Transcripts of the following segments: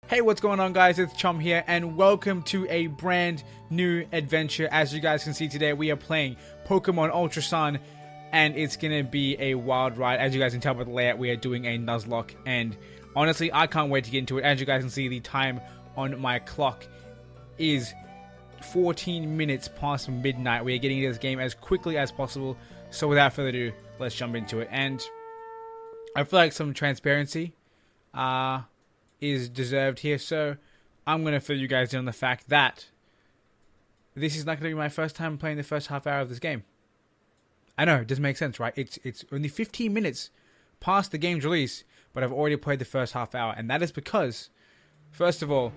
Hey, what's going on, guys? It's Chum here, and welcome to a brand new adventure. As you guys can see today, we are playing Pokemon Ultra Sun, and it's gonna be a wild ride. As you guys can tell by the layout, we are doing a Nuzlocke, and honestly, I can't wait to get into it. As you guys can see, the time on my clock is 14 minutes past midnight. We are getting into this game as quickly as possible, so without further ado, let's jump into it. And I feel like some transparency is deserved here, so I'm going to fill you guys in on the fact that this is not going to be my first time playing the first half hour of this game. I know, it doesn't make sense, right? It's only 15 minutes past the game's release, but I've already played the first half hour, and that is because, first of all,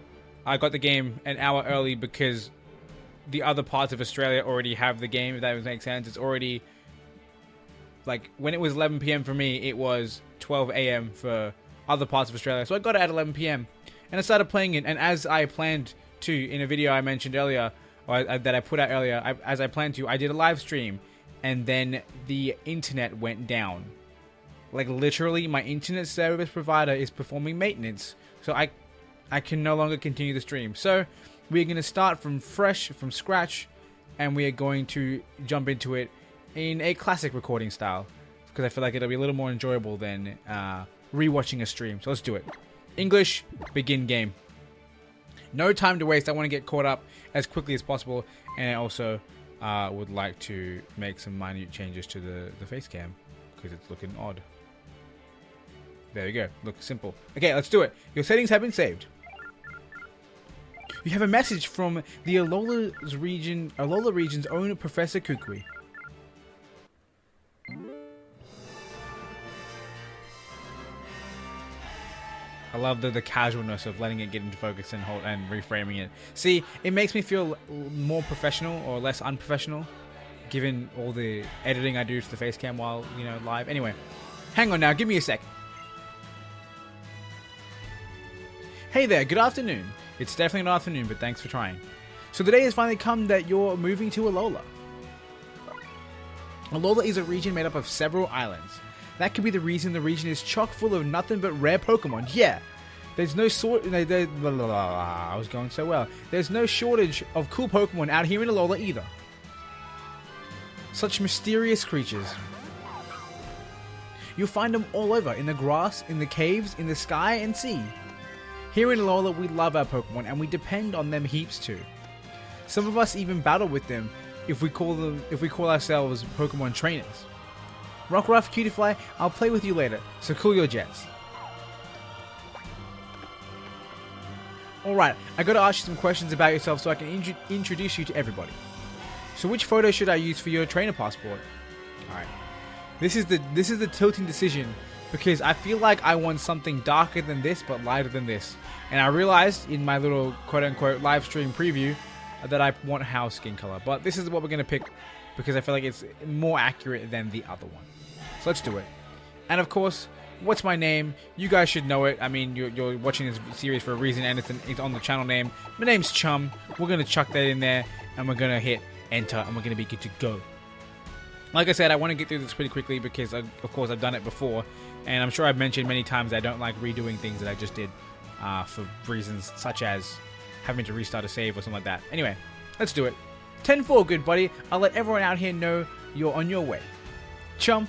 I got the game an hour early because the other parts of Australia already have the game, if that makes sense. It's already, like, when it was 11 PM for me, it was 12 AM for other parts of Australia. So I got it at 11 PM and I started playing it, and as I planned to in a video I mentioned earlier, or that I put out earlier, as I planned to, I did a live stream, and then the internet went down. Like, literally, my internet service provider is performing maintenance, so I can no longer continue the stream. So we're going to start from scratch, and we are going to jump into it in a classic recording style, because I feel like it'll be a little more enjoyable than rewatching a stream. So let's do it. English, begin game. No time to waste. I want to get caught up as quickly as possible, and I also would like to make some minute changes to the face cam because it's looking odd. There we go. Looks simple. Okay, let's do it. Your settings have been saved. You have a message from the Alola region's own Professor Kukui. I love the casualness of letting it get into focus and reframing it. See, it makes me feel more professional or less unprofessional, given all the editing I do to the face cam while, live. Anyway, hang on now, give me a sec. Hey there, good afternoon. It's definitely an afternoon, but thanks for trying. So the day has finally come that you're moving to Alola. Alola is a region made up of several islands. That could be the reason the region is chock full of nothing but rare Pokemon. Yeah, there's no I was going so well. There's no shortage of cool Pokemon out here in Alola either. Such mysterious creatures. You'll find them all over, in the grass, in the caves, in the sky and sea. Here in Alola, we love our Pokemon, and we depend on them heaps too. Some of us even battle with them if we call ourselves Pokemon trainers. Rockruff, Cutiefly, I'll play with you later, so cool your jets. Alright, I gotta ask you some questions about yourself so I can introduce you to everybody. So which photo should I use for your trainer passport? Alright, this is the tilting decision, because I feel like I want something darker than this but lighter than this. And I realized in my little quote-unquote live stream preview that I want house skin color. But this is what we're gonna pick because I feel like it's more accurate than the other one. So let's do it. And of course, what's my name? You guys should know it. I mean, you're watching this series for a reason, and it's on the channel name. My name's Chum. We're going to chuck that in there, and we're going to hit enter, and we're going to be good to go. Like I said, I want to get through this pretty quickly because, of course, I've done it before, and I'm sure I've mentioned many times that I don't like redoing things that I just did for reasons such as having to restart a save or something like that. Anyway, let's do it. 10-4, good buddy. I'll let everyone out here know you're on your way. Chum.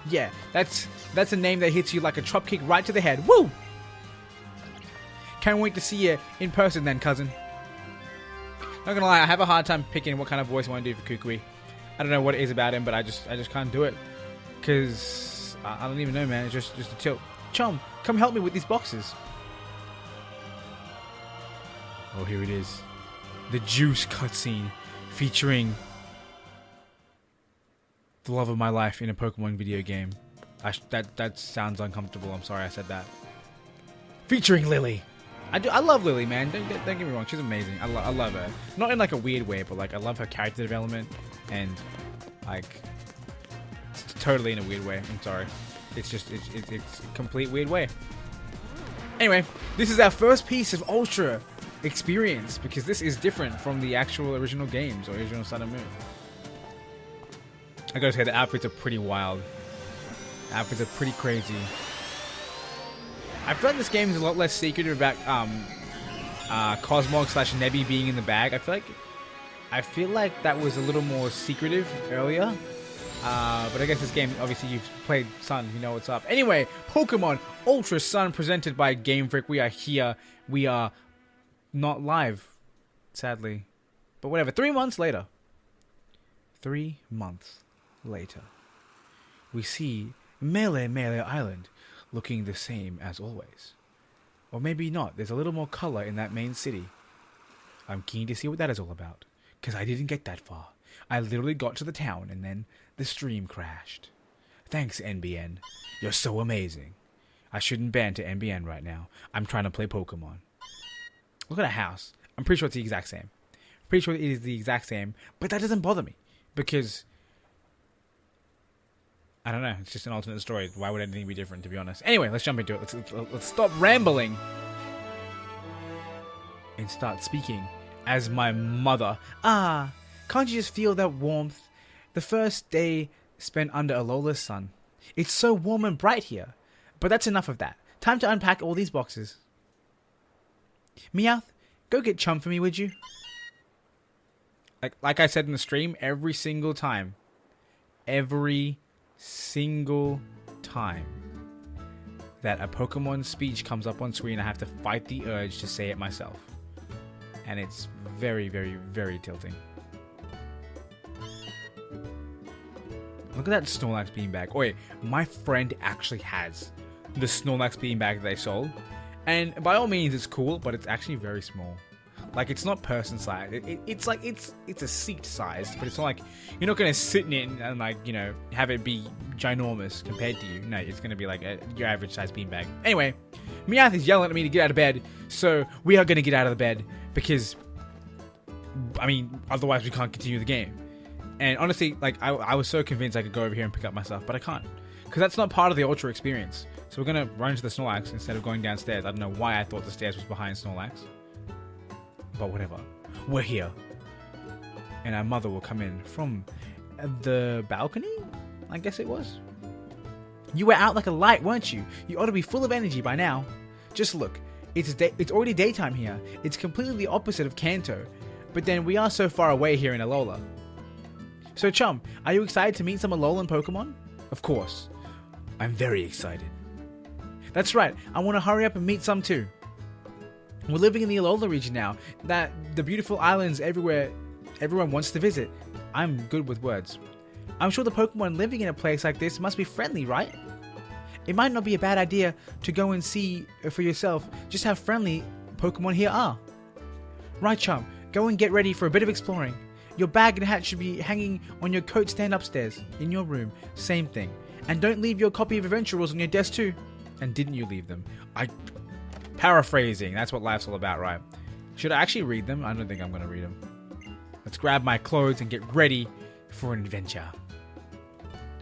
Yeah, that's a name that hits you like a chop kick right to the head. Woo! Can't wait to see you in person then, cousin. Not gonna lie, I have a hard time picking what kind of voice I want to do for Kukui. I don't know what it is about him, but I just can't do it. Cause I don't even know, man. It's just a tilt. Chum, come help me with these boxes. Oh, here it is. The Juice cutscene featuring the love of my life in a Pokemon video game. That sounds uncomfortable. I'm sorry I said that. Featuring Lily. I love Lily, man. Don't get me wrong. She's amazing. I love her. Not in like a weird way, but like I love her character development, and like totally in a weird way. I'm sorry. It's a complete weird way. Anyway, this is our first piece of Ultra experience because this is different from the actual original games or original Sun and Moon. I gotta say, the outfits are pretty wild. Outfits are pretty crazy. I feel like this game is a lot less secretive about Cosmog / Nebby being in the bag. I feel like that was a little more secretive earlier. But I guess this game, obviously you've played Sun, you know what's up. Anyway, Pokemon Ultra Sun presented by Game Freak. We are here. We are not live, sadly. But whatever, 3 months later. 3 months later. We see Melee Island looking the same as always. Or maybe not. There's a little more color in that main city. I'm keen to see what that is all about. Because I didn't get that far. I literally got to the town and then the stream crashed. Thanks, NBN. You're so amazing. I shouldn't ban to NBN right now. I'm trying to play Pokemon. Look at a house. I'm pretty sure it's the exact same. Pretty sure it is the exact same. But that doesn't bother me. Because I don't know. It's just an alternate story. Why would anything be different, to be honest? Anyway, let's jump into it. Let's stop rambling and start speaking as my mother. Ah, can't you just feel that warmth? The first day spent under Alola's sun. It's so warm and bright here. But that's enough of that. Time to unpack all these boxes. Meowth, go get Chum for me, would you? Like I said in the stream, every single time that a Pokemon speech comes up on screen, I have to fight the urge to say it myself. And it's very, very, very tilting. Look at that Snorlax beanbag. Oh wait, my friend actually has the Snorlax beanbag that they sold. And by all means, it's cool, but it's actually very small. Like, it's not person size. It's like, it's a seat size, but it's not like, you're not going to sit in it and like, you know, have it be ginormous compared to you. No, it's going to be like your average size beanbag. Anyway, Meowth is yelling at me to get out of bed, so we are going to get out of the bed because, I mean, otherwise we can't continue the game. And honestly, like, I was so convinced I could go over here and pick up my stuff, but I can't. Because that's not part of the Ultra experience. So we're going to run to the Snorlax instead of going downstairs. I don't know why I thought the stairs was behind Snorlax. But whatever. We're here. And our mother will come in from the balcony? I guess it was. You were out like a light, weren't you? You ought to be full of energy by now. Just look. It's already daytime here. It's completely the opposite of Kanto. But then we are so far away here in Alola. So Chum, are you excited to meet some Alolan Pokemon? Of course. I'm very excited. That's right. I want to hurry up and meet some too. We're living in the Alola region now. The beautiful islands everywhere everyone wants to visit. I'm good with words. I'm sure the Pokemon living in a place like this must be friendly, right? It might not be a bad idea to go and see for yourself just how friendly Pokemon here are. Right, Chum. Go and get ready for a bit of exploring. Your bag and hat should be hanging on your coat stand upstairs. In your room. Same thing. And don't leave your copy of Adventure Rules on your desk too. And didn't you leave them? Paraphrasing. That's what life's all about, right? Should I actually read them? I don't think I'm going to read them. Let's grab my clothes and get ready for an adventure.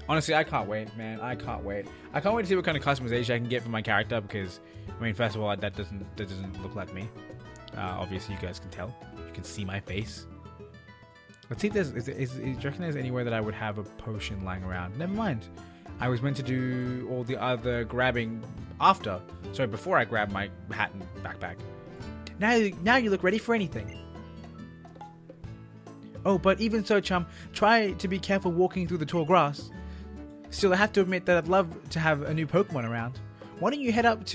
Honestly, I can't wait, man. I can't wait. I can't wait to see what kind of customization I can get for my character because, I mean, first of all, that doesn't look like me. Obviously, you guys can tell. You can see my face. Let's see if there's... Do you reckon there's anywhere that I would have a potion lying around? Never mind. I was meant to do all the other grabbing after. So before I grab my hat and backpack. Now you look ready for anything. Oh, but even so, Chum, try to be careful walking through the tall grass. Still, I have to admit that I'd love to have a new Pokemon around. Why don't you head up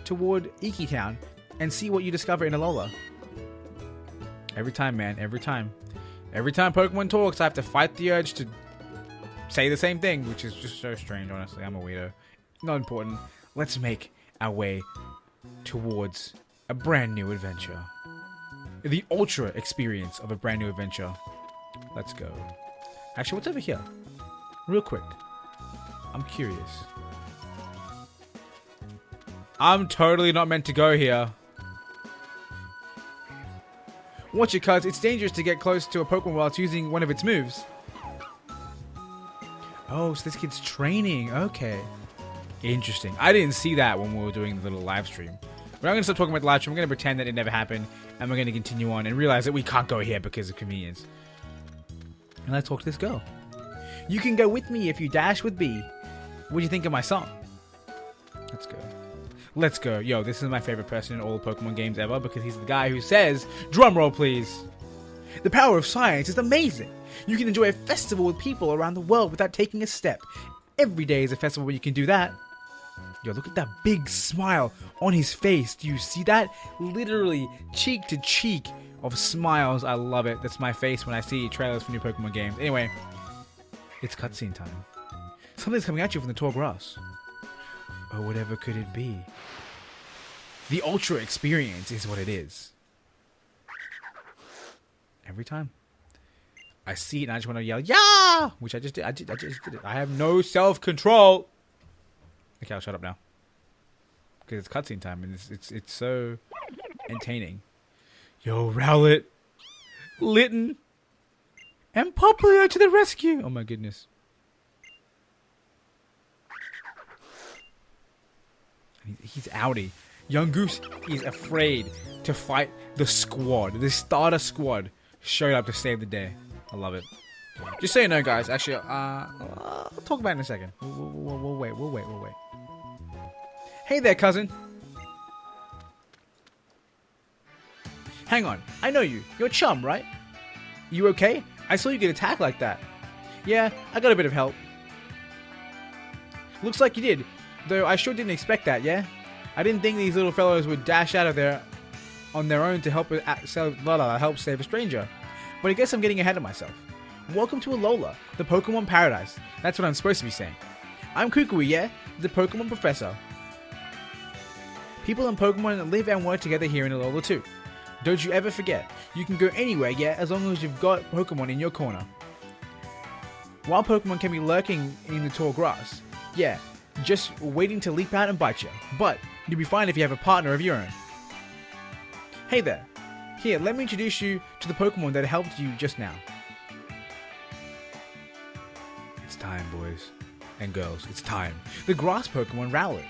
toward Iki Town and see what you discover in Alola? Every time, man. Every time. Every time Pokemon talks, I have to fight the urge to say the same thing, which is just so strange, honestly. I'm a weirdo. Not important. Let's make our way towards a brand new adventure. The ultra experience of a brand new adventure. Let's go. Actually, what's over here? Real quick. I'm curious. I'm totally not meant to go here. Watch it, cuz it's dangerous to get close to a Pokemon while it's using one of its moves. Oh, so this kid's training. Okay. Interesting. I didn't see that when we were doing the little live stream. But I'm going to stop talking about the live stream. I'm going to pretend that it never happened. And we're going to continue on and realize that we can't go here because of convenience. And let's talk to this girl. You can go with me if you dash with B. What do you think of my song? Let's go. Let's go. Yo, this is my favorite person in all Pokemon games ever because he's the guy who says, drumroll please. The power of science is amazing. You can enjoy a festival with people around the world without taking a step. Every day is a festival where you can do that. Yo, look at that big smile on his face. Do you see that? Literally cheek to cheek of smiles. I love it. That's my face when I see trailers for new Pokemon games. Anyway, it's cutscene time. Something's coming at you from the tall grass. Or whatever could it be? The Ultra experience is what it is. Every time I see it and I just want to yell, yeah! Which I just did. I just did it. I have no self-control. Okay, I'll shut up now. Because it's cutscene time and it's so entertaining. Yo, Rowlet, Litten, and Popplio to the rescue! Oh my goodness. He's outie. Young Goose is afraid to fight the squad. The starter squad showed up to save the day. I love it. Just so you know, guys. Actually, I'll talk about it in a second. We'll wait. Hey there, cousin. Hang on. I know you. You're Chum, right? You okay? I saw you get attacked like that. Yeah, I got a bit of help. Looks like you did. Though I sure didn't expect that, yeah? I didn't think these little fellows would dash out of there on their own to help save a stranger. But I guess I'm getting ahead of myself. Welcome to Alola, the Pokemon Paradise. That's what I'm supposed to be saying. I'm Kukui, yeah? The Pokemon Professor. People and Pokemon live and work together here in Alola too. Don't you ever forget, you can go anywhere, yeah, as long as you've got Pokemon in your corner. Wild Pokemon can be lurking in the tall grass. Yeah, just waiting to leap out and bite you. But you'll be fine if you have a partner of your own. Hey there. Here, let me introduce you to the Pokemon that helped you just now. It's time, boys and girls. It's time. The grass Pokemon, Rowlet.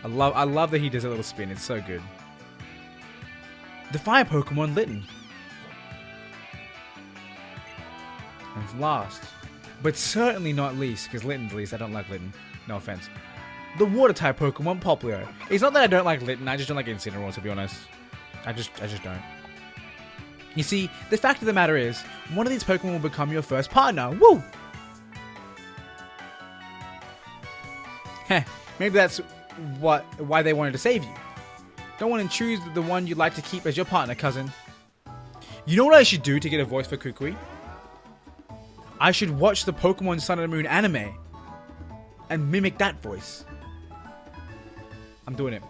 I love that he does a little spin. It's so good. The fire Pokemon, Litten. And last, but certainly not least, because Litten's least. I don't like Litten. No offense. The water type Pokemon, Popplio. It's not that I don't like Litten. I just don't like Incineroar, to be honest. I just don't. You see, the fact of the matter is, one of these Pokemon will become your first partner. Woo! Heh, maybe that's why they wanted to save you. Don't want to choose the one you'd like to keep as your partner, cousin. You know what I should do to get a voice for Kukui? I should watch the Pokemon Sun and Moon anime and mimic that voice. I'm doing it.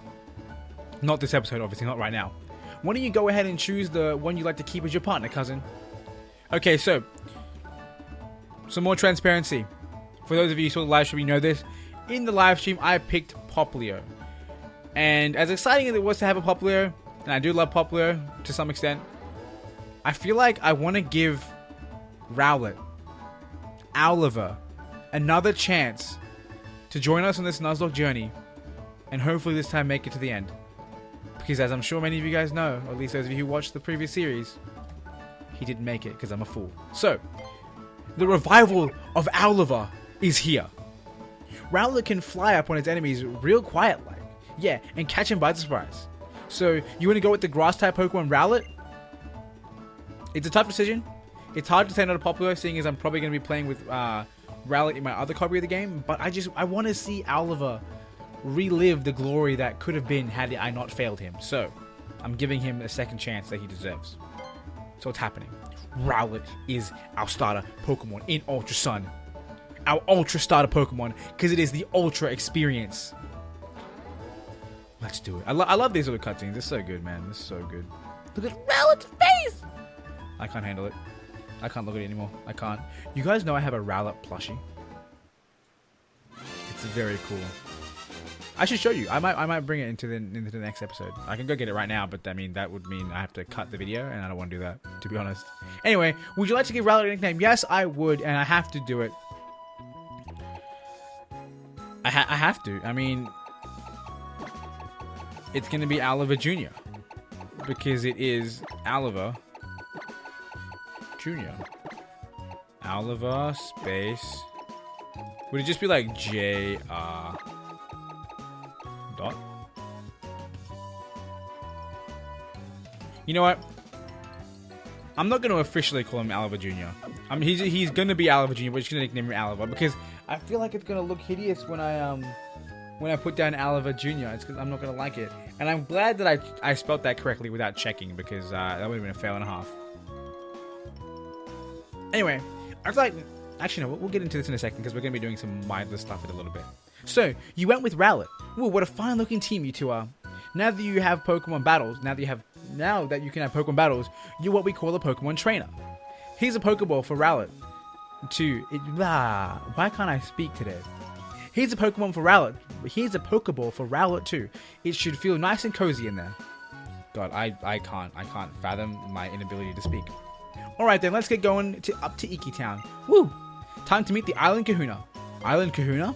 Not this episode, obviously, not right now. Why don't you go ahead and choose the one you'd like to keep as your partner, cousin? Okay, so some more transparency. For those of you who saw the live stream, you know this. In the live stream, I picked Popplio. And as exciting as it was to have a Popplio, and I do love Popplio to some extent, I feel like I want to give Rowlet, Oliver, another chance to join us on this Nuzlocke journey, and hopefully this time make it to the end. Because as I'm sure many of you guys know, or at least those of you who watched the previous series, he didn't make it because I'm a fool. So, the revival of Oliver is here. Rowlet can fly up on its enemies real quiet like. Yeah, and catch him by surprise. So, you want to go with the grass-type Pokemon Rowlet? It's a tough decision. It's hard to say no to Popplio, seeing as I'm probably going to be playing with Rowlet in my other copy of the game. But I want to see Oliver relive the glory that could have been had I not failed him. So, I'm giving him a second chance that he deserves. So, it's happening. Rowlet is our starter Pokemon in Ultra Sun. Our Ultra starter Pokemon, because it is the Ultra experience. Let's do it. I love these little cutscenes. It's so good, man. It's so good. Look at Rowlet's face! I can't handle it. I can't look at it anymore. I can't. You guys know I have a Rowlet plushie. It's very cool. I should show you. I might bring it into the next episode. I can go get it right now, but I mean that would mean I have to cut the video, and I don't want to do that, to be honest. Anyway, would you like to give Rowlet a nickname? Yes, I would, and I have to do it. I have to. I mean, it's going to be Oliver Jr. Because it is Oliver Jr. Oliver space. Would it just be like JR? You know what? I'm not going to officially call him Oliver Jr. I mean, he's going to be Oliver Jr., but just going to nickname him Oliver because I feel like it's going to look hideous when I put down Oliver Jr. It's because I'm not going to like it. And I'm glad that I spelled that correctly without checking because that would have been a fail and a half. Anyway, I feel like... Actually, no, we'll get into this in a second because we're going to be doing some mindless stuff in a little bit. So, you went with Rowlet. Ooh, what a fine looking team you two are. Now that you have Pokemon battles, now that you can have Pokemon battles, you're what we call a Pokemon trainer. Here's a Pokeball for Rowlet. Why can't I speak today? Here's a Pokemon for Rowlet. Here's a Pokeball for Rowlet too. It should feel nice and cozy in there. God, I can't fathom my inability to speak. Alright then, let's get going up to Iki Town. Woo! Time to meet the Island Kahuna. Island Kahuna?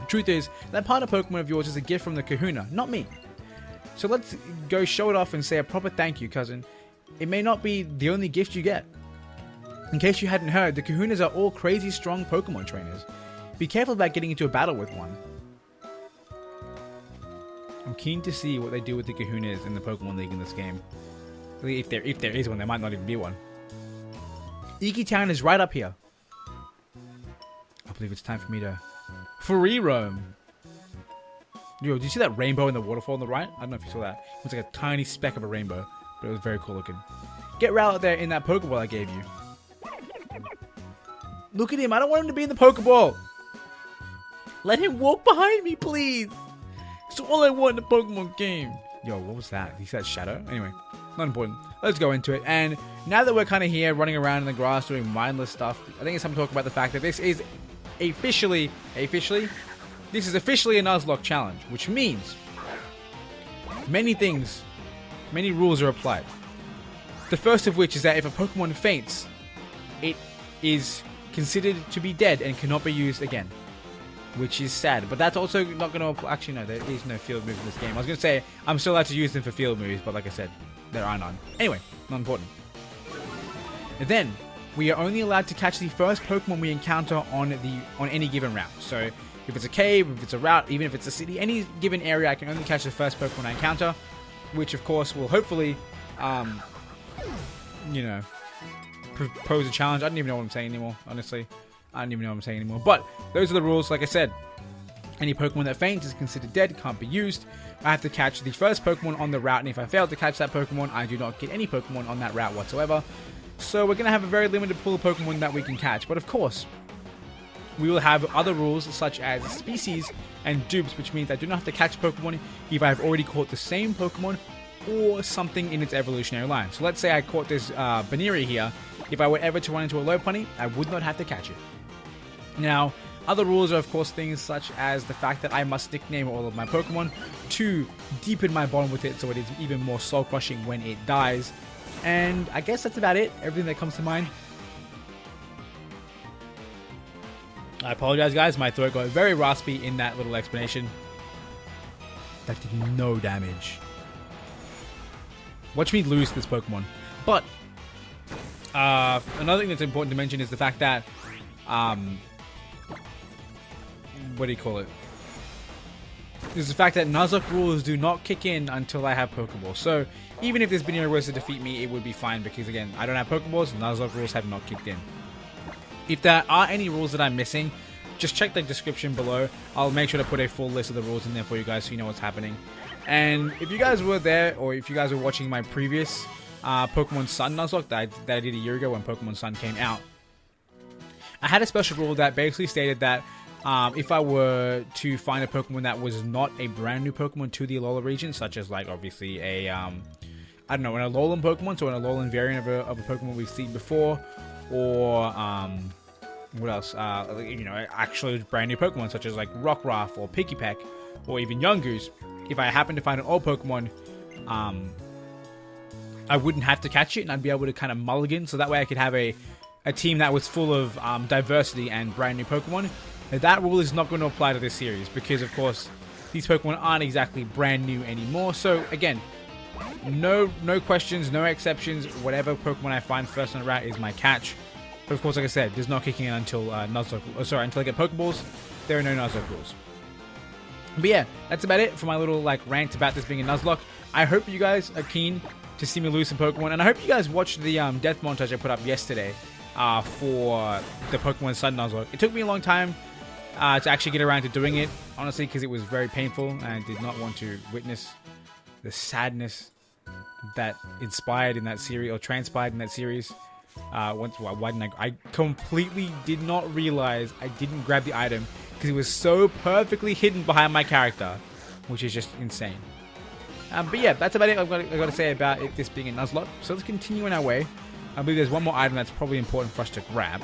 The truth is, that part of Pokemon of yours is a gift from the Kahuna, not me. So let's go show it off and say a proper thank you, cousin. It may not be the only gift you get. In case you hadn't heard, the Kahunas are all crazy strong Pokemon trainers. Be careful about getting into a battle with one. I'm keen to see what they do with the Kahunas in the Pokemon League in this game. If there is one, there might not even be one. Iki Town is right up here. I believe it's time for me to free roam. Yo, did you see that rainbow in the waterfall on the right? I don't know if you saw that. It was like a tiny speck of a rainbow, but it was very cool looking. Get Rowlet there in that Pokeball I gave you. Look at him. I don't want him to be in the Pokeball. Let him walk behind me, please. It's all I want in the Pokemon game. Yo, what was that? He said shadow? Anyway, not important. Let's go into it. And now that we're kind of here running around in the grass doing mindless stuff, I think it's time to talk about the fact that this is officially a Nuzlocke challenge, which means many rules are applied. The first of which is that if a Pokemon faints, it is considered to be dead and cannot be used again, which is sad. But that's also not going to apply. Actually, no, there is no field moves in this game. I was going to say I'm still allowed to use them for field moves, but like I said, there are none. Anyway, not important. And then we are only allowed to catch the first Pokemon we encounter on any given route. So if it's a cave, if it's a route, even if it's a city, any given area, I can only catch the first Pokemon I encounter, which of course will hopefully, pose a challenge. I don't even know what I'm saying anymore, honestly. I don't even know what I'm saying anymore. But those are the rules, like I said. Any Pokemon that faints is considered dead, can't be used. I have to catch the first Pokemon on the route, and if I fail to catch that Pokemon, I do not get any Pokemon on that route whatsoever. So we're going to have a very limited pool of Pokemon that we can catch. But of course, we will have other rules such as species and dupes, which means I do not have to catch Pokemon if I have already caught the same Pokemon or something in its evolutionary line. So let's say I caught this Baneri here. If I were ever to run into a Lopunny, I would not have to catch it. Now, other rules are of course things such as the fact that I must nickname all of my Pokemon to deepen my bond with it so it is even more soul crushing when it dies. And I guess that's about it, everything that comes to mind. I apologize guys, my throat got very raspy in that little explanation. That did no damage. Watch me lose this Pokemon. But another thing that's important to mention is the fact that what do you call it? Is the fact that Nuzlocke rules do not kick in until I have Pokeballs. So even if this Baneri was to defeat me, it would be fine because again, I don't have Pokeballs, Nuzlocke rules have not kicked in. If there are any rules that I'm missing, just check the description below. I'll make sure to put a full list of the rules in there for you guys so you know what's happening. And if you guys were there, or if you guys were watching my previous Pokemon Sun Nuzlocke that I did a year ago when Pokemon Sun came out, I had a special rule that basically stated that if I were to find a Pokemon that was not a brand new Pokemon to the Alola region, such as like obviously a, I don't know, an Alolan Pokemon, so an Alolan variant of a Pokemon we've seen before, or what else? Actually brand new Pokemon such as like Rockruff or Pikipek or even Yungoos. If I happen to find an old Pokemon, I wouldn't have to catch it, and I'd be able to kind of mulligan, so that way I could have a team that was full of diversity and brand new Pokemon. Now, that rule is not going to apply to this series because, of course, these Pokemon aren't exactly brand new anymore. So again, no questions, no exceptions. Whatever Pokemon I find first on the route is my catch. But of course, like I said, there's not kicking in until until I get Pokeballs. There are no Nuzlocke rules. But yeah, that's about it for my little like rant about this being a Nuzlocke. I hope you guys are keen to see me lose some Pokemon, and I hope you guys watched the death montage I put up yesterday for the Pokemon Sun Nuzlocke. It took me a long time to actually get around to doing it, honestly, because it was very painful, and I did not want to witness the sadness that inspired in that series, or transpired in that series. Why didn't I completely did not realize I didn't grab the item because it was so perfectly hidden behind my character, which is just insane. But yeah, that's about it I've got to say about it, this being a Nuzlocke. So let's continue on our way. I believe there's one more item that's probably important for us to grab.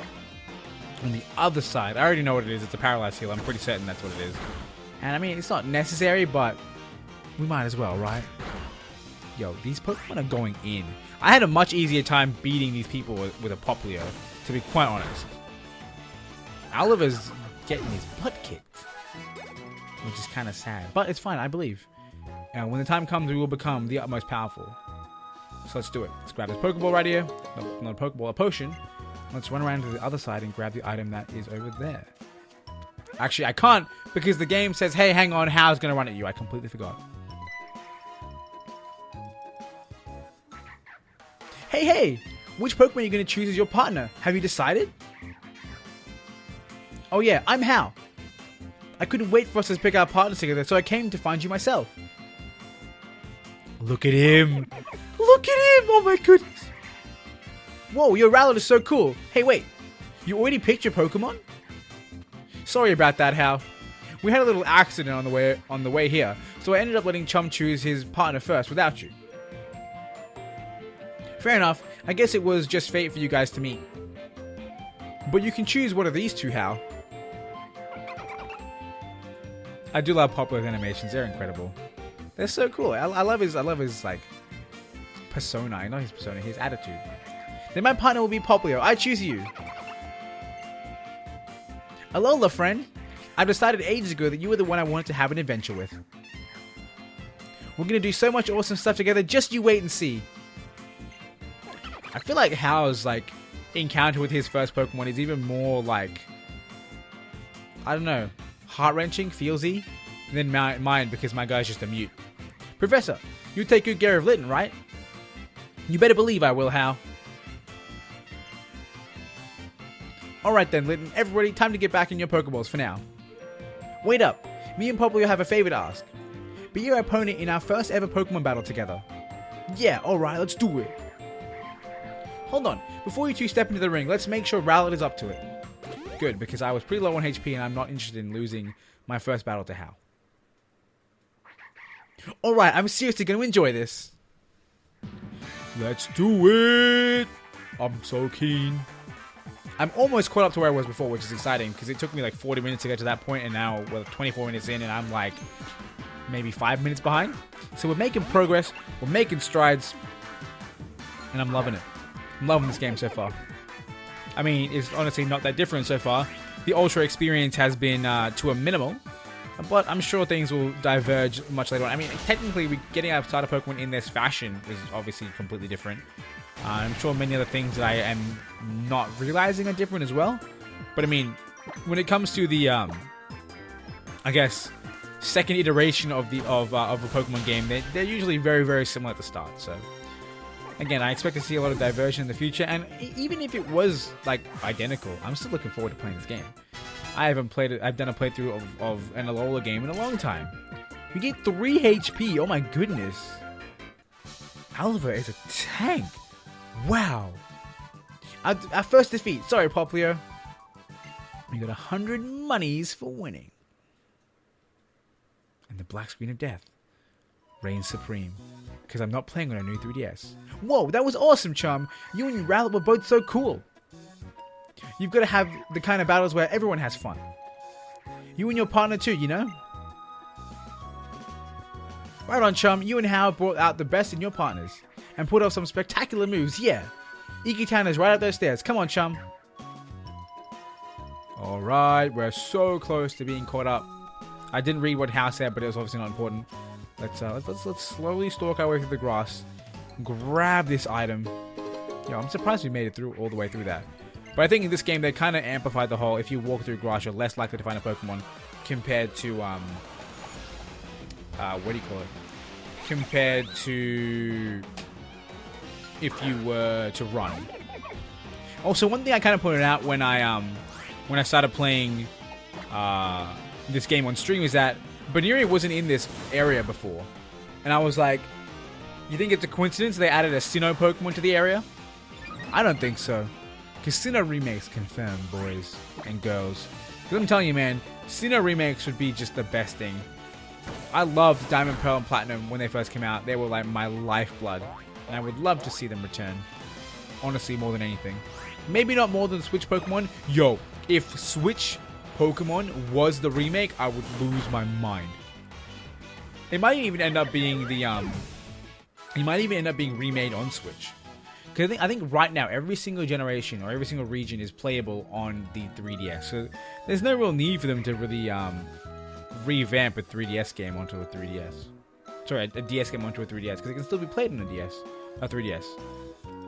On the other side, I already know what it is. It's a paralyzed heal. I'm pretty certain that's what it is. And I mean, it's not necessary, but we might as well, right? Yo, these Pokemon are going in. I had a much easier time beating these people with a Poplio, to be quite honest. Oliver's getting his butt kicked, which is kind of sad. But it's fine, I believe. And when the time comes, we will become the utmost powerful. So let's do it. Let's grab this Pokeball right here. No, not a Pokeball, a potion. Let's run around to the other side and grab the item that is over there. Actually, I can't because the game says, hey, hang on, How's going to run at you. I completely forgot. Hey, which Pokemon are you going to choose as your partner? Have you decided? Oh yeah, I'm Hal. I couldn't wait for us to pick our partners together, so I came to find you myself. Look at him. Look at him. Oh my goodness. Whoa, your Rowlet is so cool. Hey, wait. You already picked your Pokemon? Sorry about that, Hal. We had a little accident on the way here, so I ended up letting Chum choose his partner first without you. Fair enough. I guess it was just fate for you guys to meet. But you can choose one of these two, Hal. I do love Poplar's animations. They're incredible. They're so cool. I love his like persona. Not his persona, his attitude. Then my partner will be Poplio. I choose you. Alola, friend. I've decided ages ago that you were the one I wanted to have an adventure with. We're gonna do so much awesome stuff together. Just you wait and see. I feel like Hal's like encounter with his first Pokemon is even more like, I don't know, heart-wrenching, feelsy than mine because my guy's just a mute. Professor, you take good care of Litten, right? You better believe I will, Hal. Alright then, Litten, everybody, time to get back in your Pokeballs for now. Wait up, me and Poplio have a favor to ask. Be your opponent in our first ever Pokemon battle together. Yeah, alright, let's do it. Hold on, before you two step into the ring, let's make sure Rowlet is up to it. Good, because I was pretty low on HP and I'm not interested in losing my first battle to Hal. Alright, I'm seriously going to enjoy this. Let's do it! I'm so keen. I'm almost caught up to where I was before, which is exciting, because it took me like 40 minutes to get to that point, and now we're 24 minutes in, and I'm like maybe 5 minutes behind. So we're making progress, we're making strides, and I'm loving it. I'm loving this game so far. I mean, it's honestly not that different so far. The Ultra experience has been to a minimal, but I'm sure things will diverge much later on. I mean, technically, getting our starter Pokemon in this fashion is obviously completely different. I'm sure many other things that I am not realizing are different as well. But I mean, when it comes to the, I guess, second iteration of a Pokemon game, they're usually very, very similar at the start. So, again, I expect to see a lot of diversion in the future. And even if it was like identical, I'm still looking forward to playing this game. I've done a playthrough of an Alola game in a long time. We get 3 HP. Oh my goodness. Oliver is a tank. Wow. Our first defeat. Sorry, Poplio. We got 100 monies for winning. And the black screen of death reigns supreme. Because I'm not playing on a new 3DS. Whoa, that was awesome, Chum. You and your Rowlet were both so cool. You've got to have the kind of battles where everyone has fun. You and your partner too, you know? Right on, Chum. You and Hal brought out the best in your partners. And pulled off some spectacular moves, yeah. Iki-tan is right up those stairs. Come on, Chum. Alright, we're so close to being caught up. I didn't read what Hal said, but it was obviously not important. Let's slowly stalk our way through the grass. Grab this item. Yo, I'm surprised we made it through all the way through that. But I think in this game, they kind of amplified the whole, if you walk through grass, you're less likely to find a Pokemon compared to what do you call it? Compared to if you were to run. Also, one thing I kind of pointed out when I started playing this game on stream is that Baneri wasn't in this area before, and I was like, you think it's a coincidence they added a Sinnoh Pokemon to the area? I don't think so. Because Sinnoh remakes confirm, boys and girls. Because I'm telling you, man, Sinnoh remakes would be just the best thing. I loved Diamond, Pearl, and Platinum when they first came out. They were like my lifeblood. And I would love to see them return. Honestly, more than anything. Maybe not more than Switch Pokemon. Yo, if Switch Pokemon was the remake, I would lose my mind. It might even end up being the it might even end up being remade on Switch. Because I think right now every single generation or every single region is playable on the 3DS. So there's no real need for them to really revamp a 3DS game onto a 3DS. Sorry, a DS game onto a 3DS, because it can still be played on a 3DS.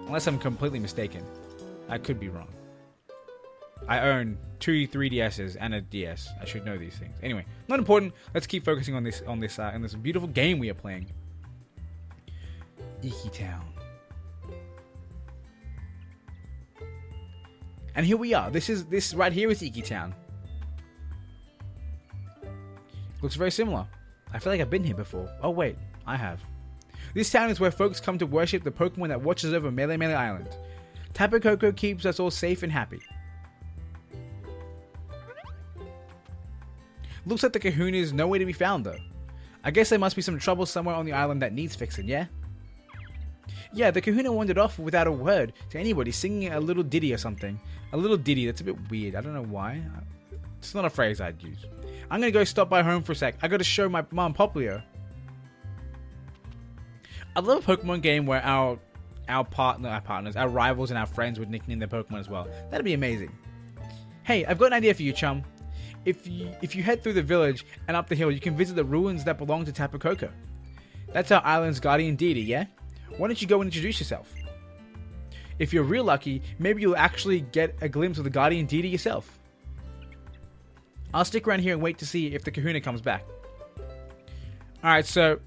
Unless I'm completely mistaken. I could be wrong. I own 2 3DSs and a DS. I should know these things. Anyway, not important. Let's keep focusing on this beautiful game we are playing. Iki Town. And here we are. This right here is Iki Town. Looks very similar. I feel like I've been here before. Oh wait, I have. This town is where folks come to worship the Pokemon that watches over Melee Island. Tapu Koko keeps us all safe and happy. Looks like the Kahuna is nowhere to be found though. I guess there must be some trouble somewhere on the island that needs fixing, yeah? Yeah, the Kahuna wandered off without a word to anybody, singing a little ditty or something. A little ditty, that's a bit weird. I don't know why. It's not a phrase I'd use. I'm gonna go stop by home for a sec. I gotta show my mom Poplio. I love a Pokemon game where our partners, our rivals and our friends would nickname their Pokemon as well. That'd be amazing. Hey, I've got an idea for you, Chum. If you head through the village and up the hill, you can visit the ruins that belong to Tapu Koko. That's our island's guardian deity, yeah? Why don't you go and introduce yourself? If you're real lucky, maybe you'll actually get a glimpse of the guardian deity yourself. I'll stick around here and wait to see if the Kahuna comes back. Alright, so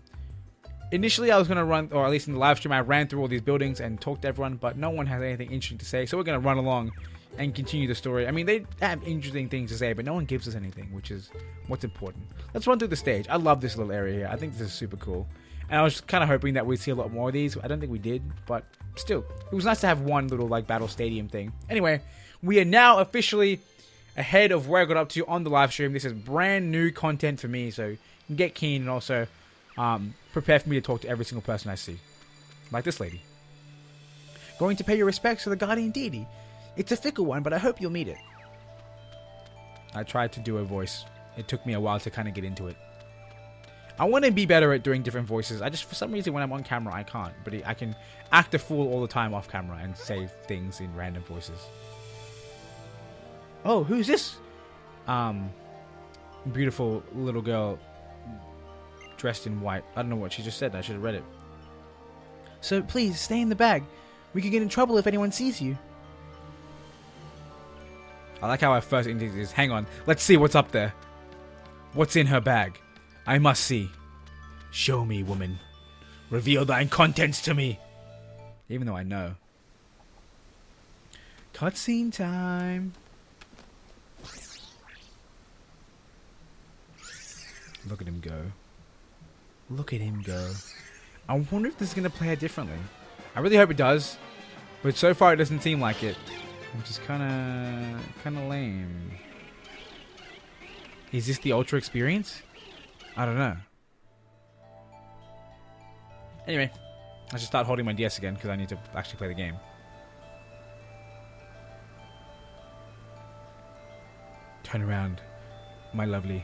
initially I was going to run, or at least in the live stream, I ran through all these buildings and talked to everyone, but no one has anything interesting to say, so we're going to run along and continue the story. I mean, they have interesting things to say, but no one gives us anything, which is what's important. Let's run through the stage. I love this little area here. I think this is super cool. And I was kind of hoping that we'd see a lot more of these. I don't think we did, but still, it was nice to have one little like battle stadium thing. Anyway, we are now officially ahead of where I got up to on the live stream. This is brand new content for me, so get keen and also prepare for me to talk to every single person I see. Like this lady. Going to pay your respects to the guardian deity. It's a fickle one, but I hope you'll meet it. I tried to do a voice. It took me a while to kind of get into it. I want to be better at doing different voices. I just, for some reason, when I'm on camera, I can't. But I can act a fool all the time off camera and say things in random voices. Oh, who's this? Beautiful little girl dressed in white. I don't know what she just said. I should have read it. So please, stay in the bag. We could get in trouble if anyone sees you. I like how our first instinct is, hang on, let's see what's up there. What's in her bag? I must see. Show me, woman. Reveal thine contents to me. Even though I know. Cutscene time. Look at him go. Look at him go. I wonder if this is going to play out differently. I really hope it does. But so far it doesn't seem like it. Which is kind of lame. Is this the Ultra experience? I don't know. Anyway, I should start holding my DS again because I need to actually play the game. Turn around, my lovely.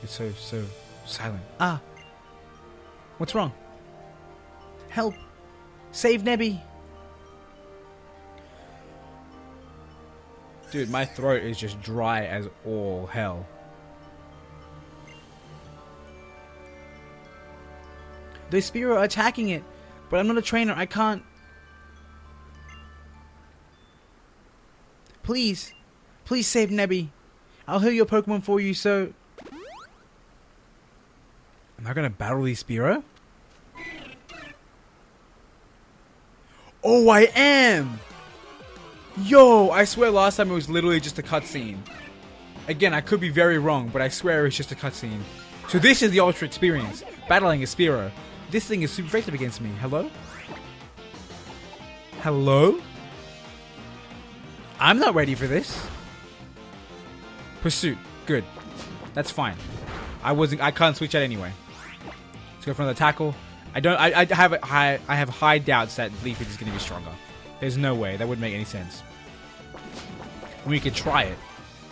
It's so silent. Ah! What's wrong? Help! Save Nebby! Dude, my throat is just dry as all hell. The Spearow are attacking it, but I'm not a trainer. I can't. Please. Please save Nebby. I'll heal your Pokemon for you, so... Am I gonna battle the Spearow? Oh, I am! Yo, I swear last time it was literally just a cutscene. Again, I could be very wrong, but I swear it's just a cutscene. So this is the Ultra experience. Battling a Spearow. This thing is super effective against me. Hello? Hello? I'm not ready for this. Pursuit. Good. That's fine. I can't switch out anyway. Let's go for another tackle. I have high doubts that Leafage is going to be stronger. There's no way. That wouldn't make any sense. We could try it.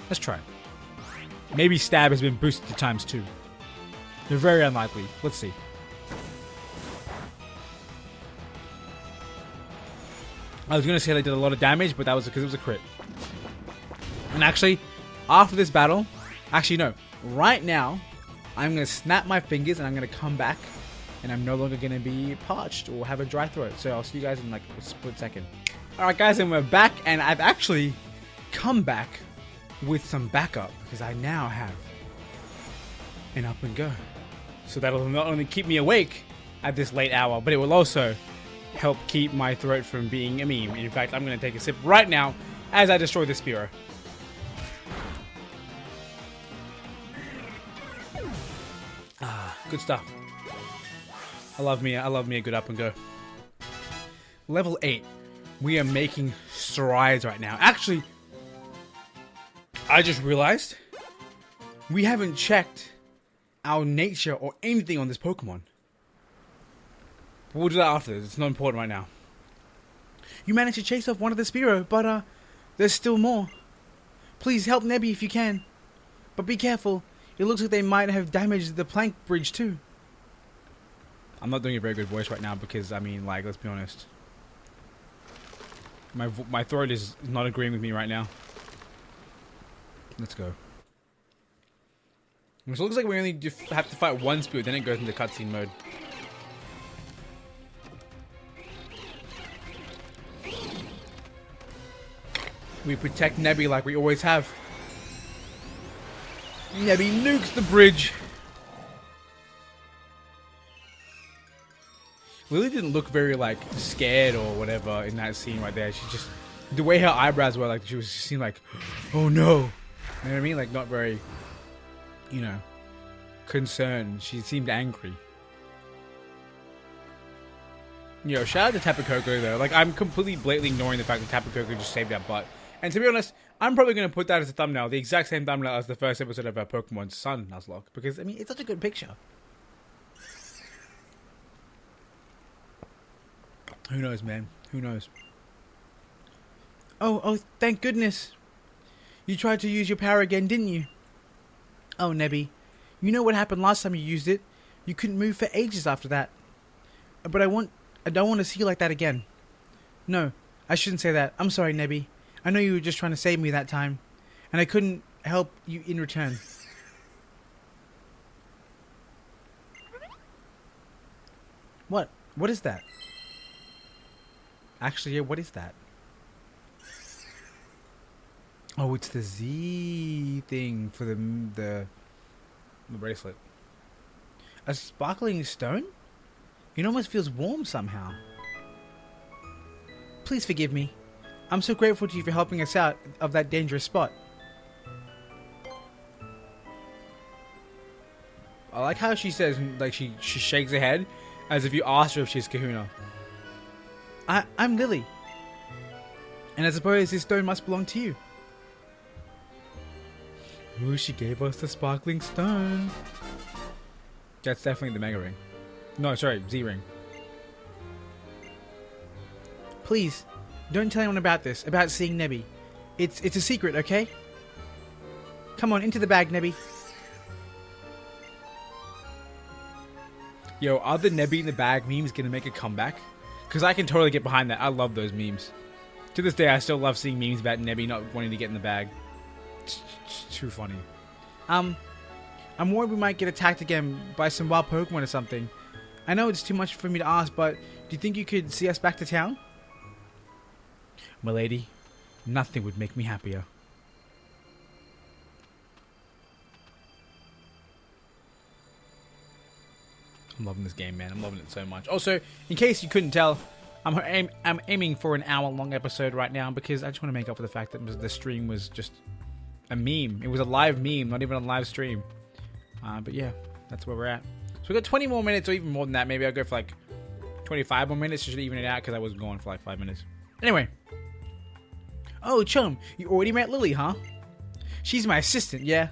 Let's try it. Maybe Stab has been boosted to ×2. They're very unlikely. Let's see. I was going to say they did a lot of damage, but that was because it was a crit. And actually, after this battle... Actually, no. Right now, I'm going to snap my fingers and I'm going to come back. And I'm no longer going to be parched or have a dry throat. So I'll see you guys in like a split second. Alright guys, and we're back. And I've actually come back with some backup. Because I now have an up and go. So that'll not only keep me awake at this late hour, but it will also help keep my throat from being a meme. In fact, I'm going to take a sip right now as I destroy this Spearow. Ah, good stuff. I love me a good up and go. Level 8. We are making strides right now. Actually, I just realized we haven't checked our nature or anything on this Pokemon. But we'll do that after this. It's not important right now. You managed to chase off one of the Spearow, but there's still more. Please help Nebby if you can. But be careful. It looks like they might have damaged the plank bridge too. I'm not doing a very good voice right now because, I mean, like, let's be honest. My throat is not agreeing with me right now. Let's go. So it looks like we only have to fight one Spearow, then it goes into cutscene mode. We protect Nebby like we always have. Nebby nukes the bridge. Lily didn't look very, like, scared or whatever in that scene right there. She just... The way her eyebrows were, like, she seemed like, oh no. You know what I mean? Like, not very, you know, concerned. She seemed angry. Yo, shout out to Tapu Koko, though. Like, I'm completely blatantly ignoring the fact that Tapu Koko just saved that butt. And to be honest, I'm probably going to put that as a thumbnail. The exact same thumbnail as the first episode of our Pokemon Sun Nuzlocke. Because, I mean, it's such a good picture. Who knows, man? Who knows? Oh, thank goodness. You tried to use your power again, didn't you? Oh, Nebby. You know what happened last time you used it? You couldn't move for ages after that. But I don't want to see you like that again. No, I shouldn't say that. I'm sorry, Nebby. I know you were just trying to save me that time. And I couldn't help you in return. What? What is that? Actually, yeah, what is that? Oh, it's the Z thing for the bracelet. A sparkling stone? It almost feels warm somehow. Please forgive me. I'm so grateful to you for helping us out of that dangerous spot. I like how she says, like, she shakes her head as if you asked her if she's Kahuna. I'm Lily. And I suppose this stone must belong to you. Ooh, she gave us the sparkling stone. That's definitely the Mega Ring. No, sorry, Z Ring. Please, don't tell anyone about this, about seeing Nebby. It's a secret, okay? Come on, into the bag, Nebby. Yo, are the Nebby in the bag memes gonna make a comeback? Because I can totally get behind that. I love those memes. To this day, I still love seeing memes about Nebby not wanting to get in the bag. It's too funny. I'm worried we might get attacked again by some wild Pokemon or something. I know it's too much for me to ask, but do you think you could see us back to town? Milady, nothing would make me happier. I'm loving this game, man. I'm loving it so much. Also, in case you couldn't tell, I'm aiming for an hour-long episode right now because I just want to make up for the fact that the stream was just a meme. It was a live meme, not even a live stream. But yeah, that's where we're at. So we got 20 more minutes, or even more than that. Maybe I'll go for like 25 more minutes just to even it out because I was going for like 5 minutes. Anyway. Oh, Chum, you already met Lily, huh? She's my assistant, yeah?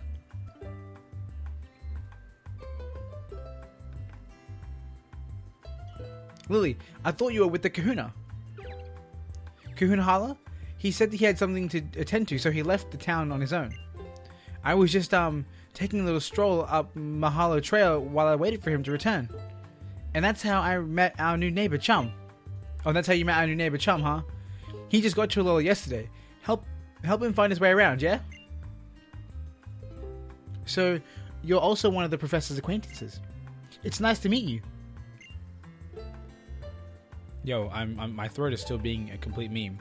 Lily, I thought you were with the Kahuna. Kahuna Hala? He said that he had something to attend to, so he left the town on his own. I was just, taking a little stroll up Mahalo Trail while I waited for him to return. And that's how I met our new neighbor, Chum. Oh, that's how you met our new neighbor, Chum, huh? He just got to Alola yesterday. Help him find his way around, yeah? So, you're also one of the professor's acquaintances. It's nice to meet you. Yo, my throat is still being a complete meme.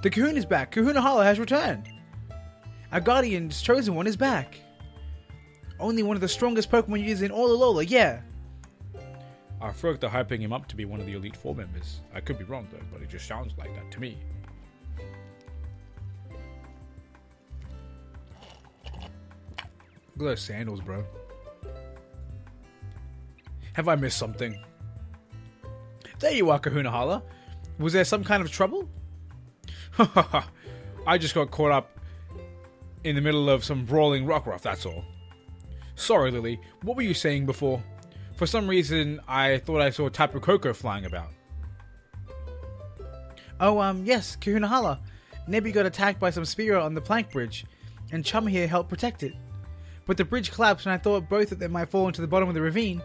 The Kahuna is back. Kahuna Hala has returned. Our Guardian's chosen one is back. Only one of the strongest Pokemon users in all Alola, yeah. I feel like they're hyping him up to be one of the Elite Four members. I could be wrong though, but it just sounds like that to me. Look at those sandals, bro. Have I missed something? There you are, Kahuna Hala. Was there some kind of trouble? I just got caught up in the middle of some brawling Rockruff, that's all. Sorry, Lily. What were you saying before? For some reason, I thought I saw Tapu Koko flying about. Oh, yes, Kahuna Hala. Nebby got attacked by some Spearow on the plank bridge, and Chum here helped protect it. But the bridge collapsed and I thought both of them might fall into the bottom of the ravine.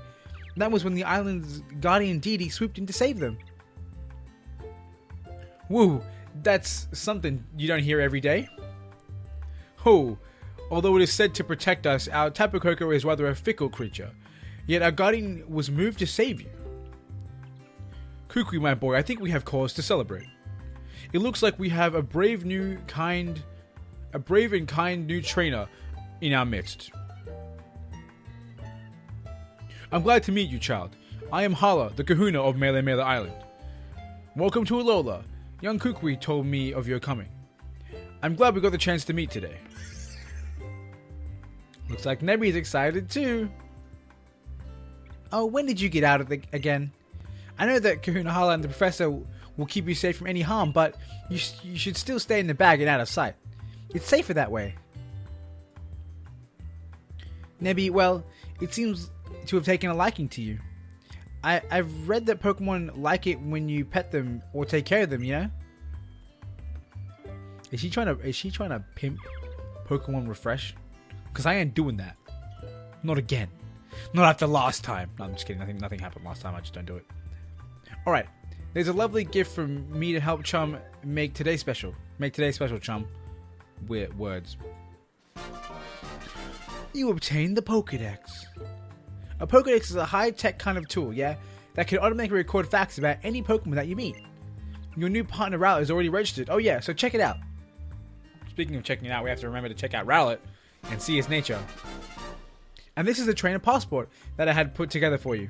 That was when the island's guardian deity swooped in to save them. Woo, that's something you don't hear every day. Oh, although it is said to protect us, our Tapu Koko is rather a fickle creature. Yet our guardian was moved to save you. Kukui, my boy, I think we have cause to celebrate. It looks like we have a brave and kind new trainer in our midst. I'm glad to meet you, child. I am Hala, the Kahuna of Mele Mele Island. Welcome to Alola. Young Kukui told me of your coming. I'm glad we got the chance to meet today. Looks like Nebby's excited too. Oh, when did you get out of again? I know that Kahuna Hala and the professor will keep you safe from any harm, but you should still stay in the bag and out of sight. It's safer that way. Nebby, well, it seems to have taken a liking to you. I've read that Pokemon like it when you pet them or take care of them, you know? Is she trying to pimp Pokemon Refresh? Because I ain't doing that. Not again. Not after last time. No, I'm just kidding. Nothing happened last time. I just don't do it. Alright. There's a lovely gift from me to help Chum make today special. Make today special, Chum. Weird words. You obtained the Pokedex. A Pokedex is a high-tech kind of tool, yeah? That can automatically record facts about any Pokemon that you meet. Your new partner Rowlet is already registered. Oh yeah, so check it out. Speaking of checking it out, we have to remember to check out Rowlet and see his nature. And this is the trainer passport that I had put together for you.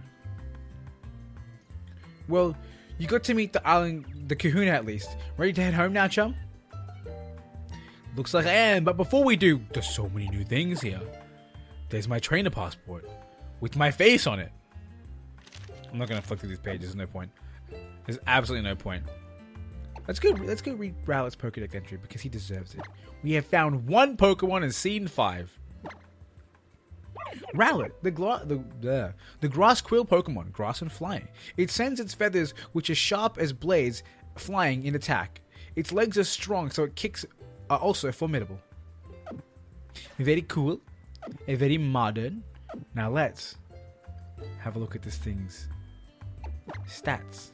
Well, you got to meet the island, the Kahuna at least. Ready to head home now, Chum? Looks like I am, but before we do, there's so many new things here. There's my trainer passport with my face on it. I'm not gonna flick through these pages. There's no point. There's absolutely no point. Let's go read Rowlet's Pokedex entry because he deserves it. We have found one Pokemon in Scene 5. Rowlet, the grass quill Pokemon, grass and flying. It sends its feathers, which are sharp as blades, flying in attack. Its legs are strong, so its kicks are also formidable. Very cool, and very modern. Now let's have a look at this thing's stats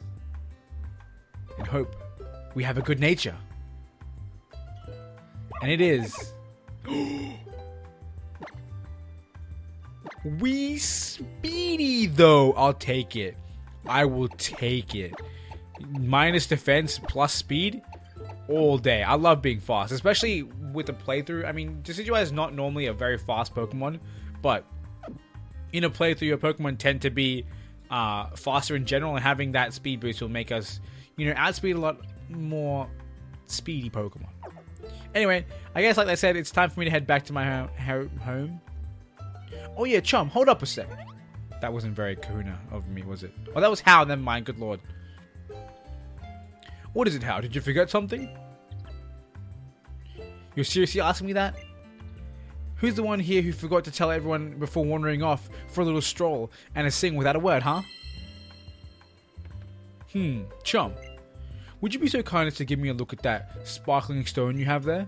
and hope we have a good nature. And it is Wee Speedy, though. I'll take it. I will take it. Minus defense plus speed all day. I love being fast, especially with the playthrough. I mean, Decidueye is not normally a very fast Pokemon, but in a playthrough, your Pokemon tend to be faster in general, and having that speed boost will make us, outspeed a lot more speedy Pokemon. Anyway, I guess like I said, it's time for me to head back to my home. Oh yeah, Chum, hold up a sec. That wasn't very Kahuna of me, was it? Oh, that was How, never mind, good lord. What is it, How? Did you forget something? You're seriously asking me that? Who's the one here who forgot to tell everyone before wandering off for a little stroll and a sing without a word, huh? Chum. Would you be so kind as to give me a look at that sparkling stone you have there?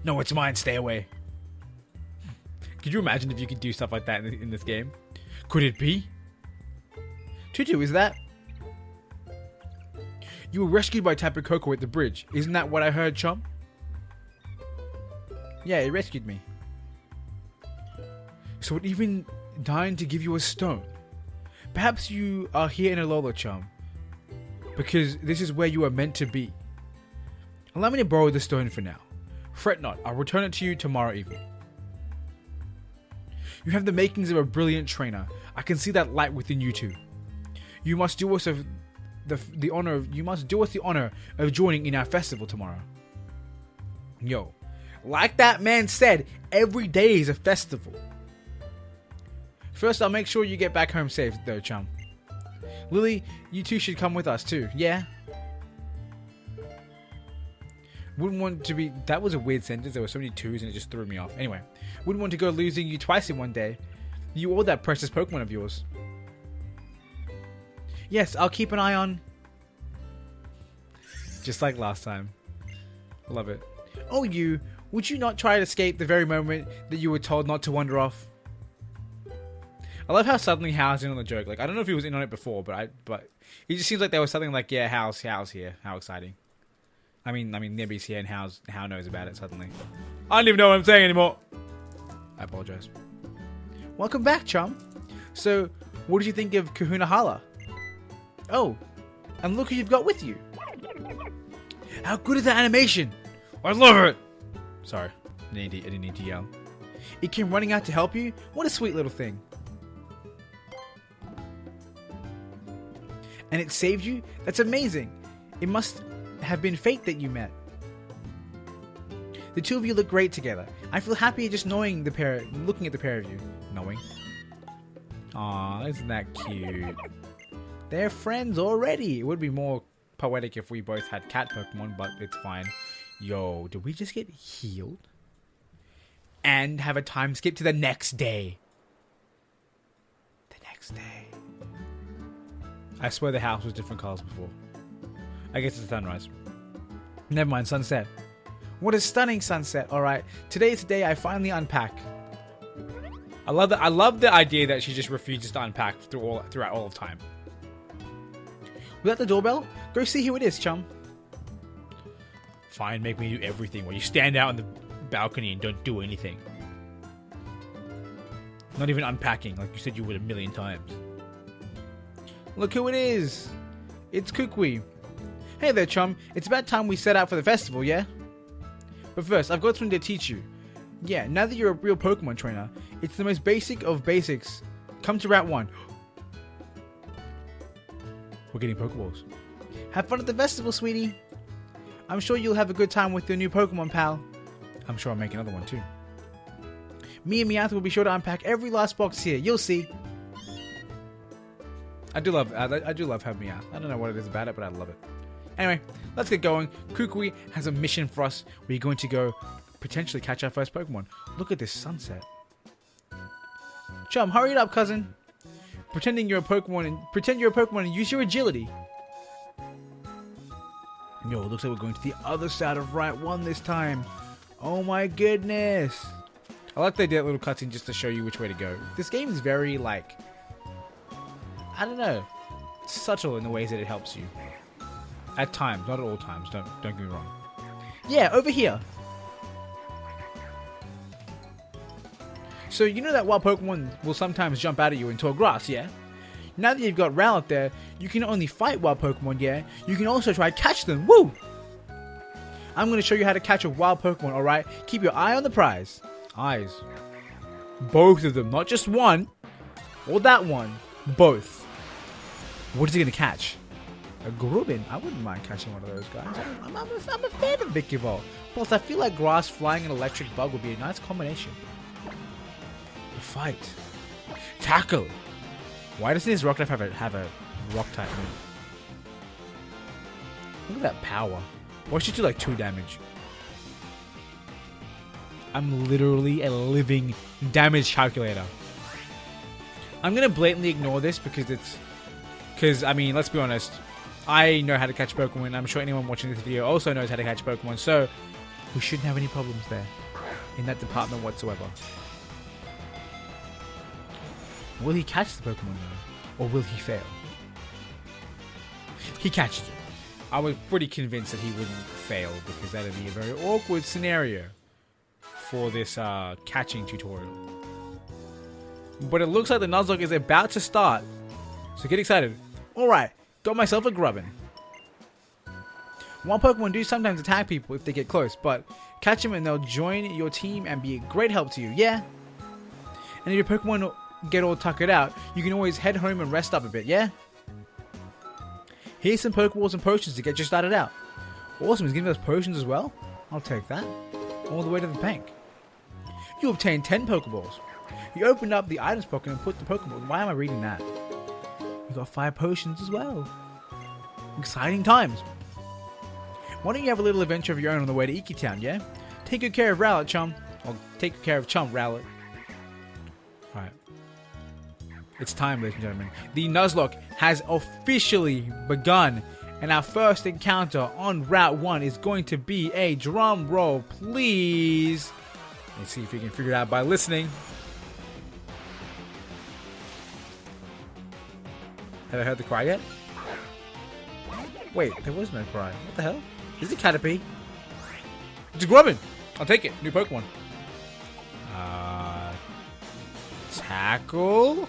No, it's mine. Stay away. Could you imagine if you could do stuff like that in this game? Could it be? Tutu, is that? You were rescued by Tapu Koko at the bridge. Isn't that what I heard, Chum? Yeah, it rescued me. So it even deigned to give you a stone. Perhaps you are here in Alola, Chum, because this is where you are meant to be. Allow me to borrow the stone for now. Fret not, I'll return it to you tomorrow evening. You have the makings of a brilliant trainer. I can see that light within you too. You must do us the honor of joining in our festival tomorrow. Yo, like that man said, every day is a festival. First, I'll make sure you get back home safe though, Chum. Lily, you two should come with us too, yeah? Wouldn't want to be... That was a weird sentence. There were so many twos and it just threw me off. Anyway, wouldn't want to go losing you twice in one day. You or that precious Pokemon of yours. Yes, I'll keep an eye on... Just like last time. Love it. Oh, you... Would you not try to escape the very moment that you were told not to wander off? I love how suddenly Hal's in on the joke. Like, I don't know if he was in on it before, but it just seems like there was something like, yeah, Hal's here. How exciting. I mean, Nibby's here and How knows about it suddenly. I don't even know what I'm saying anymore. I apologize. Welcome back, Chum. So, what did you think of Kahuna Hala? Oh, and look who you've got with you. How good is that animation? I love it. Sorry, I didn't need to yell. It came running out to help you? What a sweet little thing. And it saved you? That's amazing. It must have been fate that you met. The two of you look great together. I feel happy just looking at the pair of you. Knowing. Aw, isn't that cute? They're friends already. It would be more poetic if we both had cat Pokemon, but it's fine. Yo, did we just get healed? And have a time skip to the next day. The next day. I swear the house was different colors before. I guess it's sunrise. Never mind, sunset. What a stunning sunset. Alright, today is the day I finally unpack. I love the idea that she just refuses to unpack throughout all of time. Was that the doorbell? Go see who it is, Chum. Fine, make me do everything while you stand out on the balcony and don't do anything. Not even unpacking like you said you would a million times. Look who it is. It's Kukui. Hey there, Chum. It's about time we set out for the festival, yeah? But first, I've got something to teach you. Yeah, now that you're a real Pokemon trainer, it's the most basic of basics. Come to Route 1. We're getting Pokeballs. Have fun at the festival, sweetie. I'm sure you'll have a good time with your new Pokemon pal. I'm sure I'll make another one too. Me and Meowth will be sure to unpack every last box here. You'll see. I do love having Meowth. I don't know what it is about it, but I love it. Anyway, let's get going. Kukui has a mission for us. We're going to go potentially catch our first Pokemon. Look at this sunset. Chum, hurry it up, cousin. Pretend you're a Pokemon and use your agility. Yo, it looks like we're going to the other side of Route 1 this time. Oh my goodness. I like they did that little cutscene just to show you which way to go. This game is very, like, I don't know, subtle in the ways that it helps you. At times, not at all times, don't get me wrong. Yeah, over here. So you know that wild Pokemon will sometimes jump out at you in tall grass, yeah? Now that you've got Ral out there, you can not only fight wild Pokemon, yeah? You can also try to catch them, woo! I'm going to show you how to catch a wild Pokemon, alright? Keep your eye on the prize. Eyes. Both of them, not just one. Or that one. Both. What is he going to catch? A Grubbin. I wouldn't mind catching one of those guys. I'm a fan of Vikavolt. Plus, I feel like grass flying and electric bug would be a nice combination. The fight. Tackle. Why doesn't his rock type have a rock type move? Look at that power. Why should you do like 2 damage? I'm literally a living damage calculator. I'm gonna blatantly ignore this because I mean, let's be honest. I know how to catch Pokemon. I'm sure anyone watching this video also knows how to catch Pokemon. So we shouldn't have any problems there in that department whatsoever. Will he catch the Pokemon though, or will he fail? He catches it. I was pretty convinced that he wouldn't fail because that would be a very awkward scenario for this catching tutorial. But it looks like the Nuzlocke is about to start, so get excited. Alright, got myself a Grubbin. One Pokemon do sometimes attack people if they get close, but catch them and they'll join your team and be a great help to you, yeah? And if your Pokemon get all tuckered out, you can always head home and rest up a bit, yeah? Here's some Pokeballs and potions to get you started out. Awesome, he's giving us potions as well? I'll take that. All the way to the bank. You obtained 10 Pokeballs. You opened up the items pocket and put the Pokeball. Why am I reading that? You got 5 potions as well. Exciting times. Why don't you have a little adventure of your own on the way to Iki Town, yeah? Take good care of Rowlet, Chum. Or take good care of Chum, Rowlet. Alright. It's time, ladies and gentlemen. The Nuzlocke has officially begun. And our first encounter on Route 1 is going to be a drum roll, please. Let's see if you can figure it out by listening. Have I heard the cry yet? Wait, there was no cry. What the hell? Is it Caterpie? It's a Grubbin! I'll take it. New Pokemon. Tackle?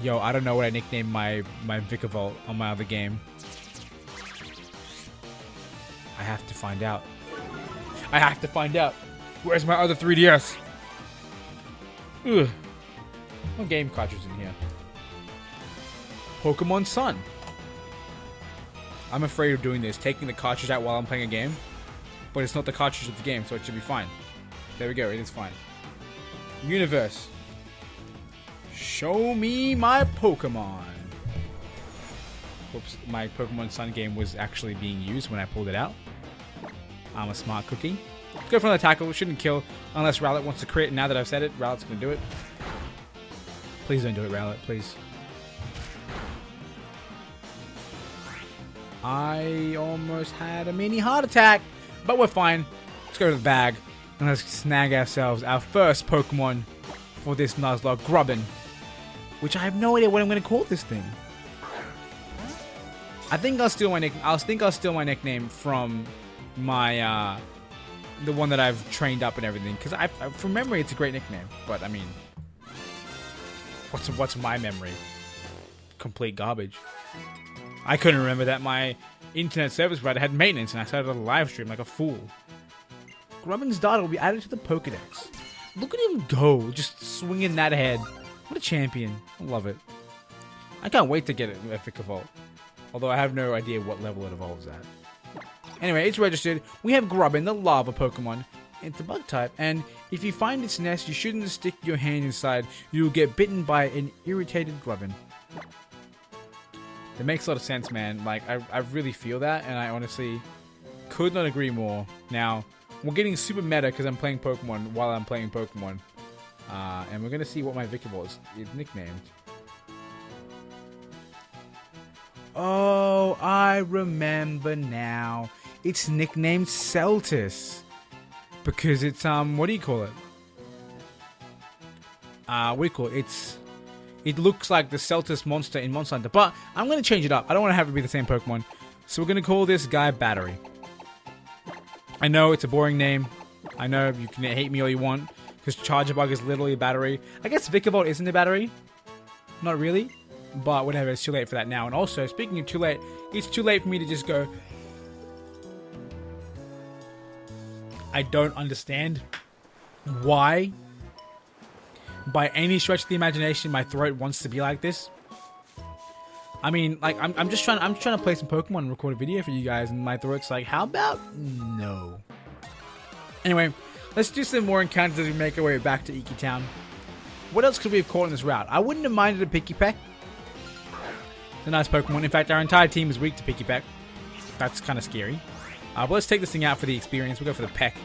Yo, I don't know what I nicknamed my Vikavolt on my other game. I have to find out. I have to find out. Where's my other 3DS? Ugh. No game cartridge in here. Pokemon Sun. I'm afraid of doing this, taking the cartridge out while I'm playing a game. But it's not the cartridge of the game, so it should be fine. There we go, it is fine. Universe. Show me my Pokemon. Oops, my Pokemon Sun game was actually being used when I pulled it out. I'm a smart cookie. Let's go for another tackle. Shouldn't kill unless Rowlet wants to crit. Now that I've said it, Rowlet's going to do it. Please don't do it, Rowlet. Please. I almost had a mini heart attack, but we're fine. Let's go to the bag and let's snag ourselves our first Pokemon for this Nuzlocke, Grubbin. Which I have no idea what I'm going to call this thing. I think I'll steal my nickname from my the one that I've trained up and everything, because from memory it's a great nickname. But I mean, what's my memory? Complete garbage. I couldn't remember that my internet service provider had maintenance, and I started a live stream like a fool. Grubbin's data will be added to the Pokedex. Look at him go, just swinging that head. What a champion. I love it. I can't wait to get it with Vikavolt. Although I have no idea what level it evolves at. Anyway, it's registered. We have Grubbin, the lava Pokemon. It's a bug type, and if you find its nest, you shouldn't stick your hand inside. You'll get bitten by an irritated Grubbin. It makes a lot of sense, man. Like, I really feel that, and I honestly could not agree more. Now, we're getting super meta because I'm playing Pokemon while I'm playing Pokemon. And we're going to see what my Vikavolt is nicknamed. Oh, I remember now. It's nicknamed Celtis. Because it's, what do you call it? What do you call it? It looks like the Celtis monster in Monster Hunter. But I'm going to change it up. I don't want to have it be the same Pokemon. So we're going to call this guy Battery. I know it's a boring name. I know you can hate me all you want. Because Charger Bug is literally a battery. I guess Vikavolt isn't a battery. Not really. But whatever, it's too late for that now. And also, speaking of too late, it's too late for me to just go... I don't understand why by any stretch of the imagination my throat wants to be like this. I mean, like, I'm just trying to play some Pokemon and record a video for you guys, and my throat's like, how about no? Anyway, let's do some more encounters as we make our way back to Iki Town. What else could we have caught in this route? I wouldn't have minded a Pikipek. It's a nice Pokemon. In fact, our entire team is weak to Pikipek. That's kind of scary. But let's take this thing out for the experience. We'll go for the Peck.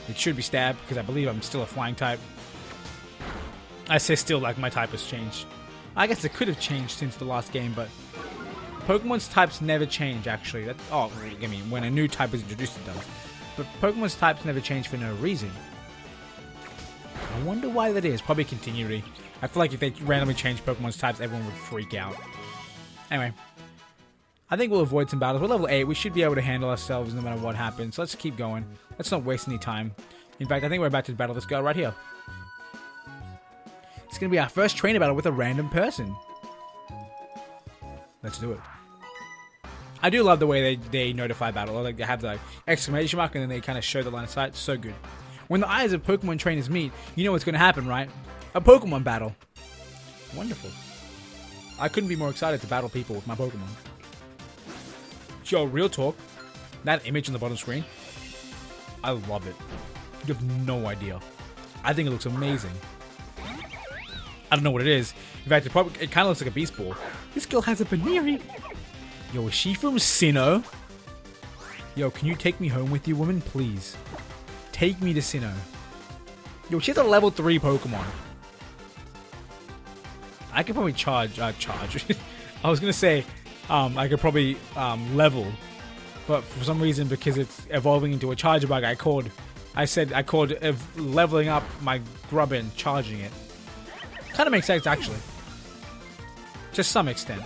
It should be Stab, because I believe I'm still a flying type. I say still like my type has changed. I guess it could have changed since the last game, but Pokemon's types never change, actually. I mean, when a new type is introduced, it does. But Pokemon's types never change for no reason. I wonder why that is. Probably continuity. I feel like if they randomly change Pokemon's types, everyone would freak out. Anyway, I think we'll avoid some battles. We're level 8. We should be able to handle ourselves no matter what happens. So let's keep going. Let's not waste any time. In fact, I think we're about to battle this girl right here. It's going to be our first trainer battle with a random person. Let's do it. I do love the way they notify battle. Like, they have the exclamation mark and then they kind of show the line of sight. So good. When the eyes of Pokemon trainers meet, you know what's going to happen, right? A Pokemon battle. Wonderful. I couldn't be more excited to battle people with my Pokemon. Yo, real talk. That image on the bottom screen, I love it. You have no idea. I think it looks amazing. I don't know what it is. In fact, it kind of looks like a Beast Ball. This girl has a Baneri. Yo, is she from Sinnoh? Yo, can you take me home with you, woman? Please. Take me to Sinnoh. Yo, she has a level 3 Pokemon. I could probably charge. I was going to say, I could probably level. But for some reason, because it's evolving into a Charger Bug, I called leveling up my Grubbin charging it. Kind of makes sense, actually. To some extent.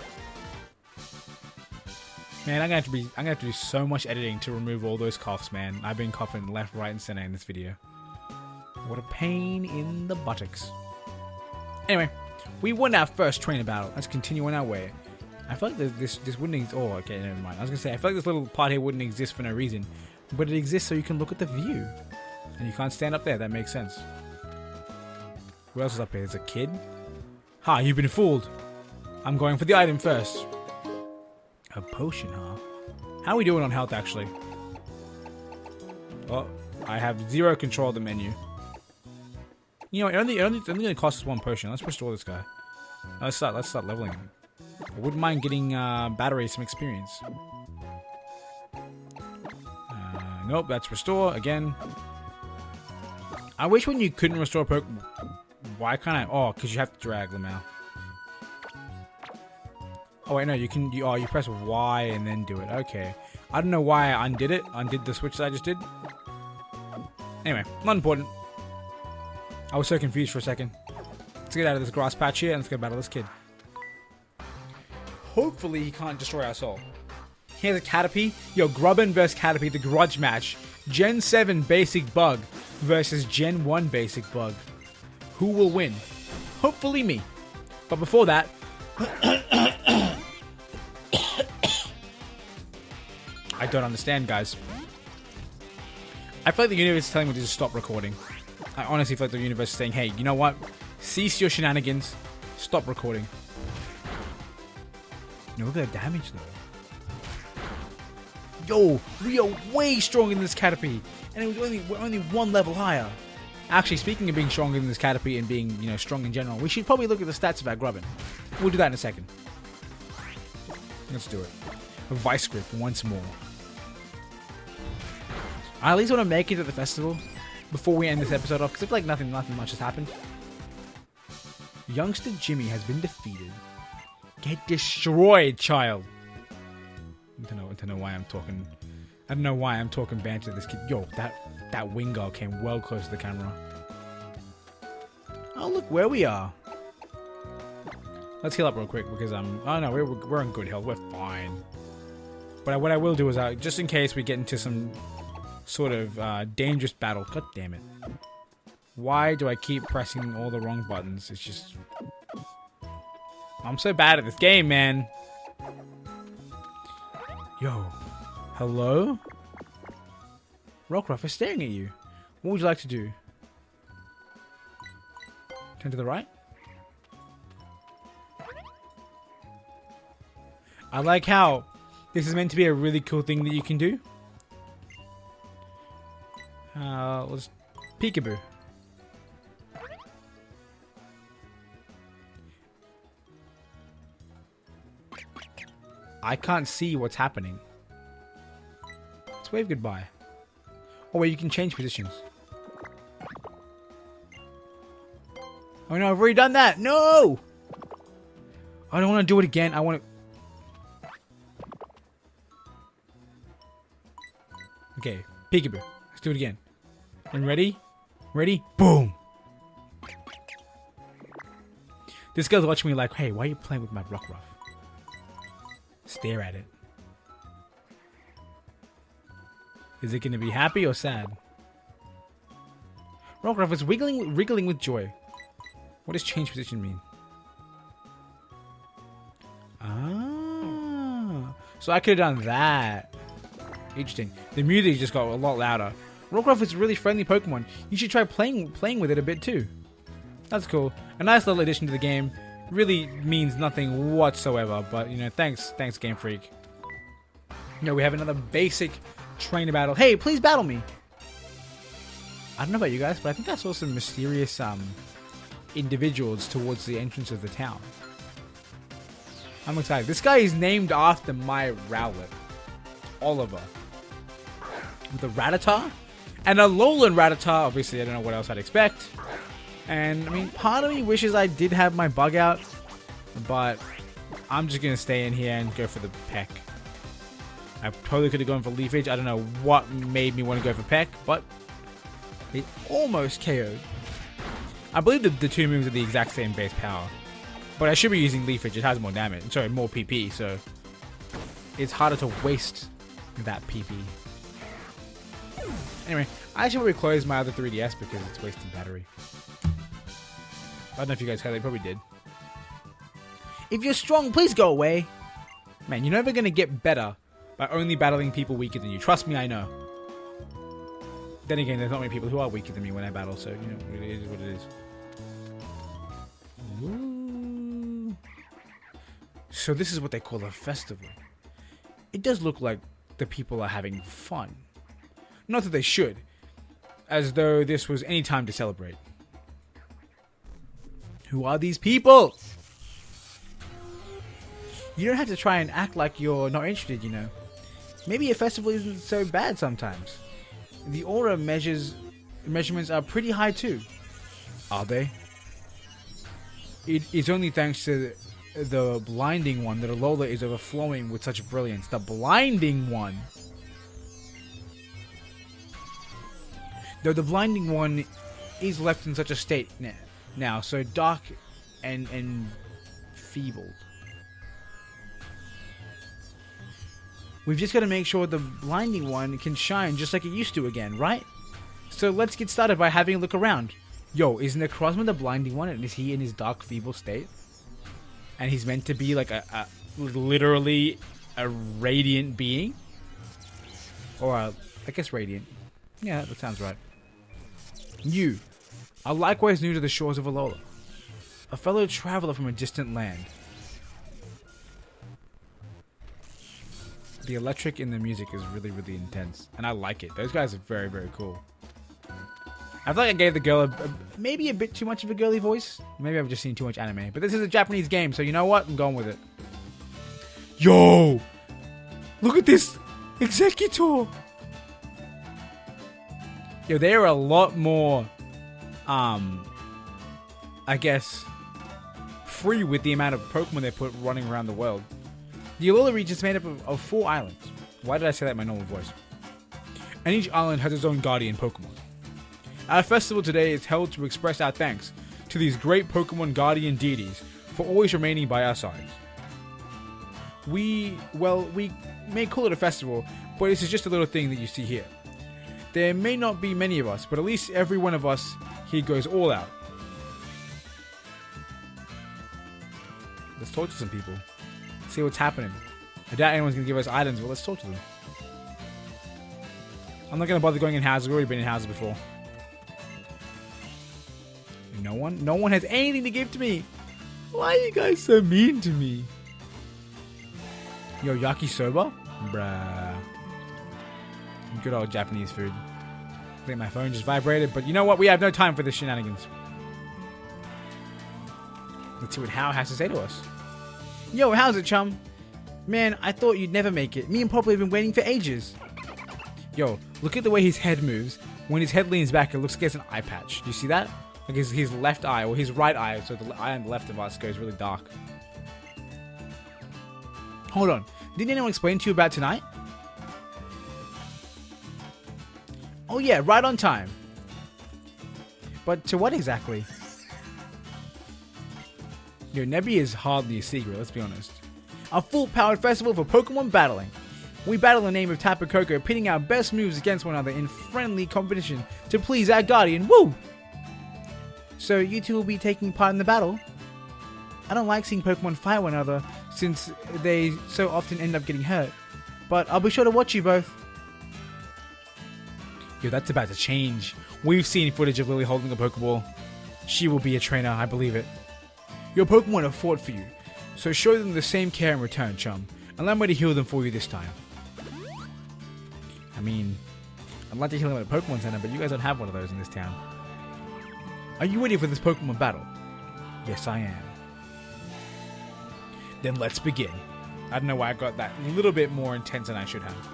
Man, I'm gonna have to do so much editing to remove all those coughs, man. I've been coughing left, right, and center in this video. What a pain in the buttocks. Anyway, we won our first trainer battle. Let's continue on our way. I feel like this wouldn't exist. Oh, okay, never mind. I was gonna say I feel like this little part here wouldn't exist for no reason, but it exists so you can look at the view, and you can't stand up there. That makes sense. Who else is up here? There's a kid. Ha! You've been fooled. I'm going for the item first. A potion, huh? How are we doing on health, actually? Well, I have 0 control of the menu. You know, it only going to cost us 1 potion. Let's restore this guy. Let's start leveling him. I wouldn't mind getting battery some experience. Nope, that's restore again. I wish when you couldn't restore Pokemon. Why can't I? Oh, because you have to drag them out. Oh wait, no, you can. You press Y and then do it. Okay, I don't know why I undid the switch that I just did. Anyway, not important. I was so confused for a second. Let's get out of this grass patch here and let's go battle this kid. Hopefully he can't destroy our soul. Here's a Caterpie. Yo, Grubbin vs Caterpie, the grudge match. Gen 7 basic bug versus Gen 1 basic bug. Who will win? Hopefully me. But before that... I don't understand, guys. I feel like the universe is telling me to just stop recording. I honestly feel like the universe is saying, hey, you know what? Cease your shenanigans. Stop recording. You know, look at the damage, though. Yo, we are way stronger than this Caterpie. And it was we're only 1 level higher. Actually, speaking of being stronger than this Caterpie and being, you know, strong in general, we should probably look at the stats of our Grubbin. We'll do that in a second. Let's do it. A Vice Grip once more. I at least want to make it to the festival before we end this episode off, because I feel like nothing much has happened. Youngster Jimmy has been defeated. Get destroyed, child. I don't know why I'm talking. I don't know why I'm talking banter to this kid. Yo, that Wingull came well close to the camera. Oh, look where we are. Let's heal up real quick because oh no, we're on good health. We're fine. But what I will do is, just in case we get into some sort of dangerous battle. God damn it! Why do I keep pressing all the wrong buttons? It's just I'm so bad at this game, man. Yo, hello? Rockruff is staring at you. What would you like to do? Turn to the right. I like how this is meant to be a really cool thing that you can do. Let's peekaboo. I can't see what's happening. Let's wave goodbye. Oh wait, you can change positions. Oh no, I've already done that. No! I don't want to do it again. I want to... Okay, peekaboo. Let's do it again. And ready? Ready? Boom! This girl's watching me like, hey, why are you playing with my Rock Ruff? Stare at it. Is it going to be happy or sad? Rock Ruff is wriggling with joy. What does change position mean? Ah. So I could have done that. Interesting. The music just got a lot louder. Rock Ruff is a really friendly Pokemon. You should try playing with it a bit too. That's cool. A nice little addition to the game. Really means nothing whatsoever, but you know, thanks Game Freak. You know, we have another basic trainer battle. Hey, please battle me. I don't know about you guys, but I think I saw some mysterious individuals towards the entrance of the town. I'm excited. This guy is named after my Rowlet, Oliver, with a Rattata and a Alolan Rattata. Obviously, I don't know what else I'd expect. And I mean, part of me wishes I did have my bug out, but I'm just gonna stay in here and go for the Peck. I totally could have gone for Leafage. I don't know what made me want to go for Peck, but it almost KO'd. I believe that the two moves are the exact same base power, but I should be using Leafage. It has more damage. Sorry, more PP, so it's harder to waste that PP. Anyway, I should probably close my other 3DS because it's wasting battery. I don't know if you guys heard, they probably did. If you're strong, please go away. Man, you're never going to get better by only battling people weaker than you. Trust me, I know. Then again, there's not many people who are weaker than me when I battle, so, you know, it is what it is. Ooh. So this is what they call a festival. It does look like the people are having fun. Not that they should, as though this was any time to celebrate. Who are these people? You don't have to try and act like you're not interested, you know. Maybe a festival isn't so bad sometimes. The aura measurements are pretty high too. Are they? It's only thanks to the blinding one that Alola is overflowing with such brilliance. The blinding one. Though the blinding one is left in such a state now, so dark and feeble. We've just got to make sure the blinding one can shine just like it used to again, right? So let's get started by having a look around. Yo, isn't the Crossman the blinding one, and is he in his dark feeble state? And he's meant to be like a literally a radiant being? Or I guess radiant. Yeah, that sounds right. You are likewise new to the shores of Alola, a fellow traveler from a distant land. The electric in the music is really, really intense, and I like it. Those guys are very, very cool. I feel like I gave the girl maybe a bit too much of a girly voice. Maybe I've just seen too much anime, but this is a Japanese game, so you know what? I'm going with it. Yo! Look at this! Executor! Yo, they are a lot more, I guess, free with the amount of Pokemon they put running around the world. The Alola region is made up of 4 islands. Why did I say that in my normal voice? And each island has its own guardian Pokemon. Our festival today is held to express our thanks to these great Pokemon guardian deities for always remaining by our sides. We may call it a festival, but this is just a little thing that you see here. There may not be many of us, but at least every one of us here goes all out. Let's talk to some people. See what's happening. I doubt anyone's going to give us items, but let's talk to them. I'm not going to bother going in houses. We've already been in houses before. No No one has anything to give to me. Why are you guys so mean to me? Yo, yakisoba? Bruh. Good old Japanese food. I think my phone just vibrated, but you know what? We have no time for this shenanigans. Let's see what Hao has to say to us. Yo, how's it, Chum? Man, I thought you'd never make it. Me and Poppy have been waiting for ages. Yo, look at the way his head moves. When his head leans back, it looks like he has an eye patch. Do you see that? Like his left eye, or his right eye, so the eye on the left of us goes really dark. Hold on. Didn't anyone explain to you about tonight? Oh yeah, right on time. But to what exactly? Yo, Nebby is hardly a secret, let's be honest. A full-powered festival for Pokemon battling. We battle in the name of Tapu Koko, pitting our best moves against one another in friendly competition to please our guardian. Woo! So you two will be taking part in the battle? I don't like seeing Pokemon fight one another since they so often end up getting hurt. But I'll be sure to watch you both. Yo, that's about to change. We've seen footage of Lily holding a Pokeball. She will be a trainer, I believe it. Your Pokemon have fought for you, so show them the same care in return, Chum. Allow me to heal them for you this time. I mean, I'd like to heal them at a Pokemon Center, but you guys don't have one of those in this town. Are you ready for this Pokemon battle? Yes, I am. Then let's begin. I don't know why I got that a little bit more intense than I should have.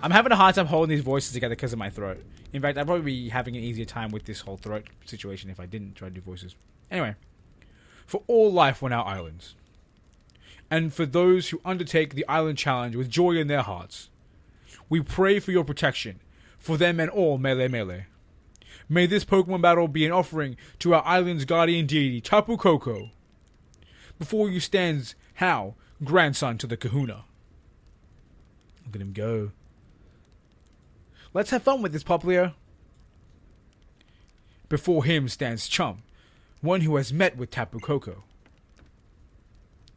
I'm having a hard time holding these voices together because of my throat. In fact, I'd probably be having an easier time with this whole throat situation if I didn't try to do voices. Anyway, for all life on our islands, and for those who undertake the island challenge with joy in their hearts, we pray for your protection, for them and all Melee. May this Pokemon battle be an offering to our island's guardian deity, Tapu Koko. Before you stands Hao, grandson to the Kahuna. Look at him go. Let's have fun with this, Poplio. Before him stands Chum, one who has met with Tapu Koko.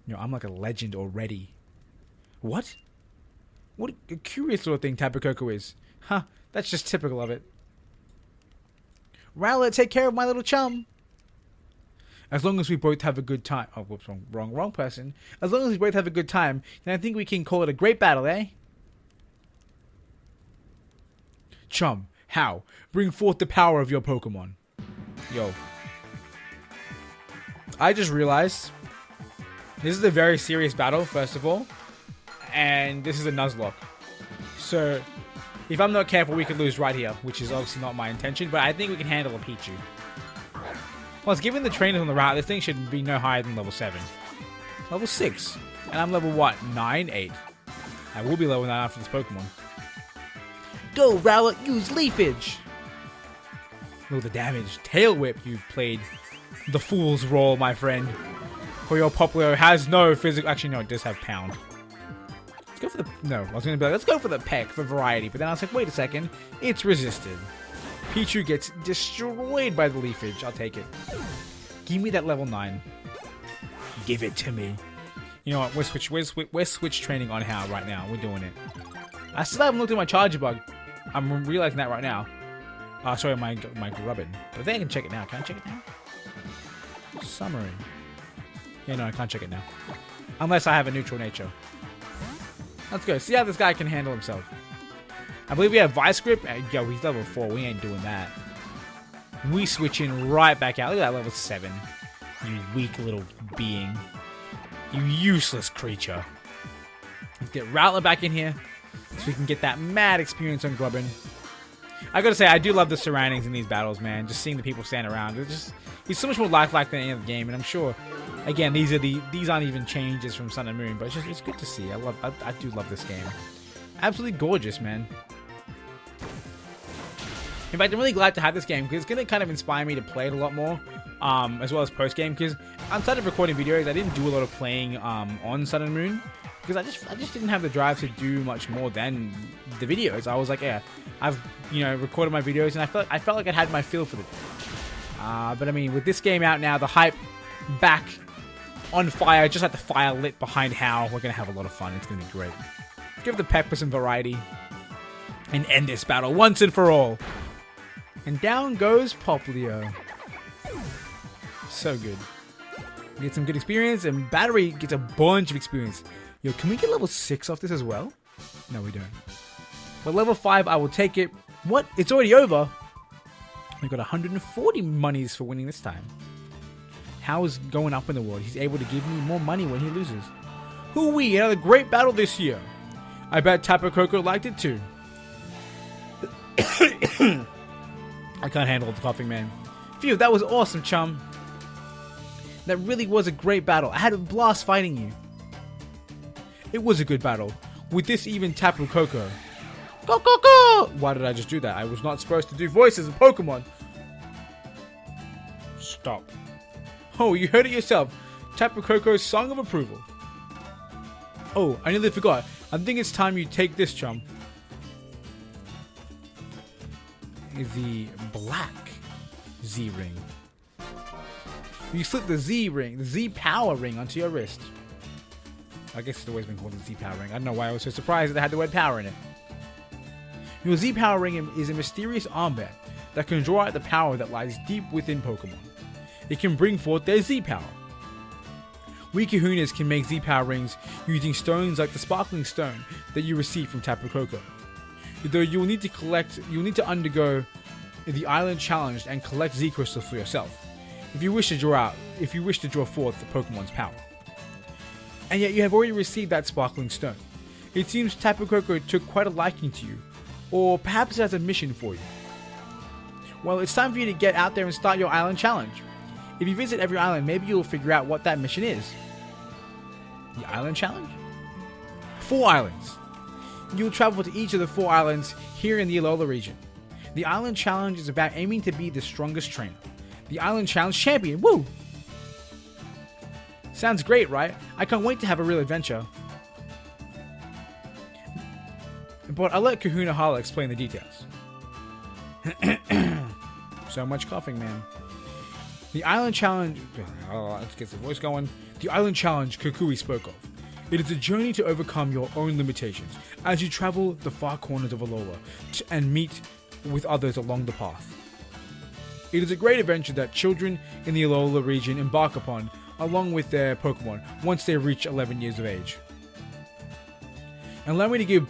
You know, I'm like a legend already. What? What a curious little thing Tapu Koko is. Huh, that's just typical of it. Rowlet, take care of my little chum. As long as we both have a good time. Oh, whoops, wrong person. As long as we both have a good time, then I think we can call it a great battle, eh? Chum, Hao, bring forth the power of your Pokemon. Yo. I just realized this is a very serious battle, first of all. And this is a Nuzlocke. So, if I'm not careful, we could lose right here, which is obviously not my intention, but I think we can handle a Pichu. Plus, given the trainers on the route, this thing should be no higher than level 7. Level 6. And I'm level, what, 9? 8. I will be level 9 after this Pokemon. Go, Rowlet, use Leafage! Look at the damage. Tail Whip, you've played the fool's role, my friend. For your Poplio has no physical... Actually, no, it does have Pound. Let's go for the... No, I was going to be like, let's go for the Peck for variety. But then I was like, wait a second. It's resisted. Pichu gets destroyed by the Leafage. I'll take it. Give me that level 9. Give it to me. You know what? We're switch training on Hao right now. We're doing it. I still haven't looked at my Charger Bug. I'm realizing that right now. Sorry, my Grubbin. But then I can check it now. Can I check it now? Summary. Yeah, no, I can't check it now. Unless I have a neutral nature. Let's go. See how this guy can handle himself. I believe we have Vice Grip. Yo, he's level 4. We ain't doing that. We switching right back out. Look at that level 7. You weak little being. You useless creature. Let's get Rowlet back in here so we can get that mad experience on Grubbin. I gotta say, I do love the surroundings in these battles, man. Just seeing the people stand around. It's so much more lifelike than any other game, and I'm sure, again, these aren't even changes from Sun and Moon, but it's good to see. I do love this game. Absolutely gorgeous, man. In fact, I'm really glad to have this game because it's going to kind of inspire me to play it a lot more, as well as post-game. Because outside of recording videos, I didn't do a lot of playing on Sun and Moon because I just didn't have the drive to do much more than the videos. I was like, yeah, I've recorded my videos and I felt like I had my feel for it. But I mean, with this game out now, the hype back on fire, just like the fire lit behind Hao, we're going to have a lot of fun. It's going to be great. Give the Peck for some variety and end this battle once and for all. And down goes Poplio. So good. Get some good experience, and Battery gets a bunch of experience. Yo, can we get level 6 off this as well? No, we don't. But level 5, I will take it. What? It's already over? We got 140 monies for winning this time. How is going up in the world? He's able to give me more money when he loses. Hoo-wee, another great battle this year. I bet Tapu Koko liked it too. I can't handle the coughing, man. Phew, that was awesome, Chum. That really was a great battle. I had a blast fighting you. It was a good battle. With this, even Tapu Koko. Go, go, go! Why did I just do that? I was not supposed to do voices in Pokemon. Stop. Oh, you heard it yourself. Tapu Koko's song of approval. Oh, I nearly forgot. I think it's time you take this, Chum. The black Z ring. You slip the Z ring, the Z power ring onto your wrist. I guess it's always been called the Z power ring. I don't know why I was so surprised that it had the word power in it. Your Z power ring is a mysterious armband that can draw out the power that lies deep within Pokemon. It can bring forth their Z power. We Kahunas can make Z power rings using stones like the sparkling stone that you receive from Tapu Koko. Though you will need to undergo the island challenge and collect Z crystals for yourself if you wish to draw forth the Pokemon's power. And yet you have already received that sparkling stone. It seems Tapu Koko took quite a liking to you, or perhaps it has a mission for you. Well, it's time for you to get out there and start your island challenge. If you visit every island, maybe you'll figure out what that mission is. The island challenge? 4 islands. You'll travel to each of the 4 islands here in the Alola region. The island challenge is about aiming to be the strongest trainer. The island challenge champion. Woo! Sounds great, right? I can't wait to have a real adventure. But I'll let Kahuna Hala explain the details. So much coughing, man. The island challenge... let's get the voice going. The island challenge Kukui spoke of. It is a journey to overcome your own limitations as you travel the far corners of Alola and meet with others along the path. It is a great adventure that children in the Alola region embark upon along with their Pokemon once they reach 11 years of age. And allow me to give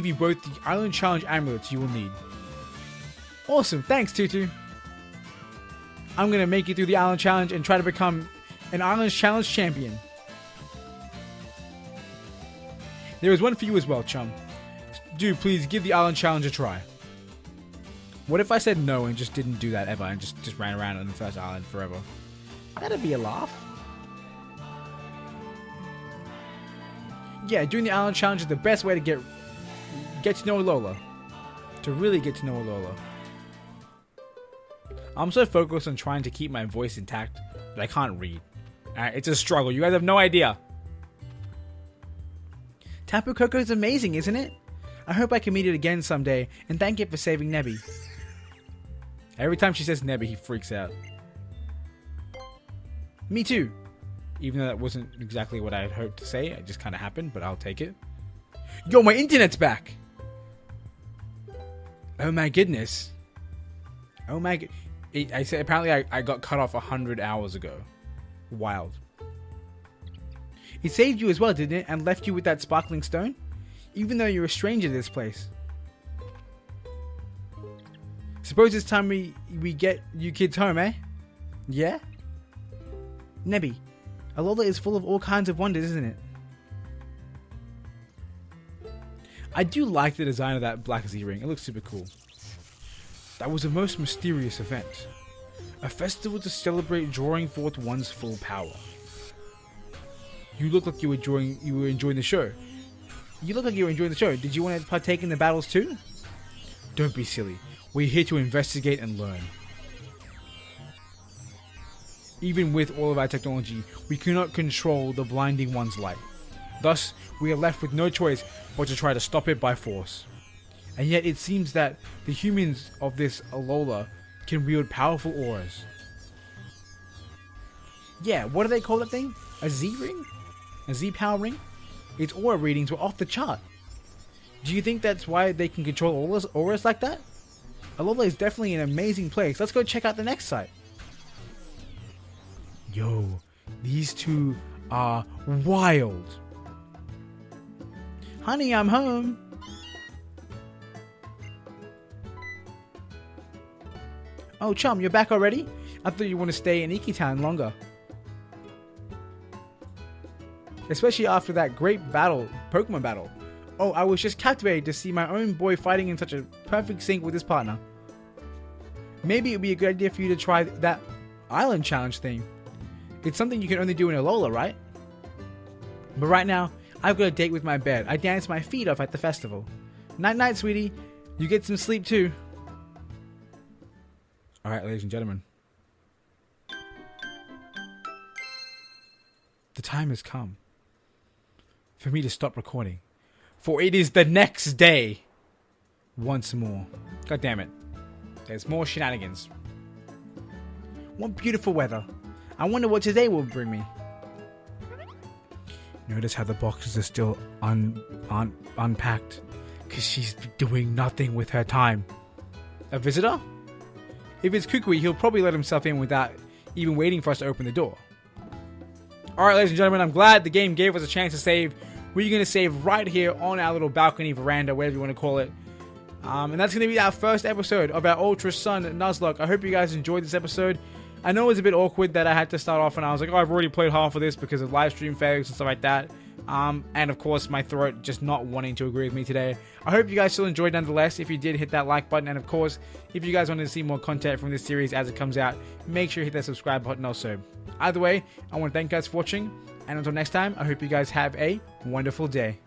you both the Island Challenge amulets you will need. Awesome, thanks Tutu. I'm gonna make it through the Island Challenge and try to become an Island Challenge champion. There is one for you as well, Chum. Do please give the Island Challenge a try. What if I said no and just didn't do that ever and just ran around on the first island forever? That'd be a laugh. Yeah, doing the Island Challenge is the best way to get to know Alola. To really get to know Alola. I'm so focused on trying to keep my voice intact that I can't read. It's a struggle. You guys have no idea. Tapu Koko is amazing, isn't it? I hope I can meet it again someday, and thank it for saving Nebby. Every time she says Nebby, he freaks out. Me too. Even though that wasn't exactly what I had hoped to say, it just kind of happened, but I'll take it. Yo, my internet's back! Oh my goodness. Oh my... I said apparently I got cut off 100 hours ago. Wild. It saved you as well, didn't it? And left you with that sparkling stone? Even though you're a stranger to this place. Suppose it's time we get you kids home, eh? Yeah? Nebby, Alola is full of all kinds of wonders, isn't it? I do like the design of that black Z-ring. It looks super cool. That was a most mysterious event. A festival to celebrate drawing forth one's full power. You look like you were enjoying the show. You look like you were enjoying the show. Did you want to partake in the battles too? Don't be silly. We're here to investigate and learn. Even with all of our technology, we cannot control the blinding one's light. Thus, we are left with no choice but to try to stop it by force. And yet it seems that the humans of this Alola can wield powerful auras. Yeah, what do they call that thing? A Z-ring? A Z-power ring? Its aura readings were off the chart. Do you think that's why they can control auras like that? Alola is definitely an amazing place. Let's go check out the next site. Yo, these two are wild. Honey, I'm home. Oh, Chum, you're back already? I thought you want to stay in Iki Town longer. Especially after that great battle, Pokemon battle. Oh, I was just captivated to see my own boy fighting in such a perfect sync with his partner. Maybe it would be a good idea for you to try that island challenge thing. It's something you can only do in Alola, right? But right now, I've got a date with my bed. I danced my feet off at the festival. Night night, sweetie. You get some sleep too. Alright, ladies and gentlemen. The time has come for me to stop recording. For it is the next day. Once more. God damn it. There's more shenanigans. What beautiful weather. I wonder what today will bring me. Notice how the boxes are still unpacked. Because she's doing nothing with her time. A visitor? If it's Kukui, he'll probably let himself in without even waiting for us to open the door. Alright, ladies and gentlemen, I'm glad the game gave us a chance to save. We're going to save right here on our little balcony, veranda, whatever you want to call it. And that's going to be our first episode of our Ultra Sun Nuzlocke. I hope you guys enjoyed this episode. I know it was a bit awkward that I had to start off and I was like, oh, I've already played half of this because of live stream failures and stuff like that. And of course, my throat just not wanting to agree with me today. I hope you guys still enjoyed nonetheless. If you did, hit that like button. And of course, if you guys wanted to see more content from this series as it comes out, make sure you hit that subscribe button also. Either way, I want to thank you guys for watching. And until next time, I hope you guys have a wonderful day.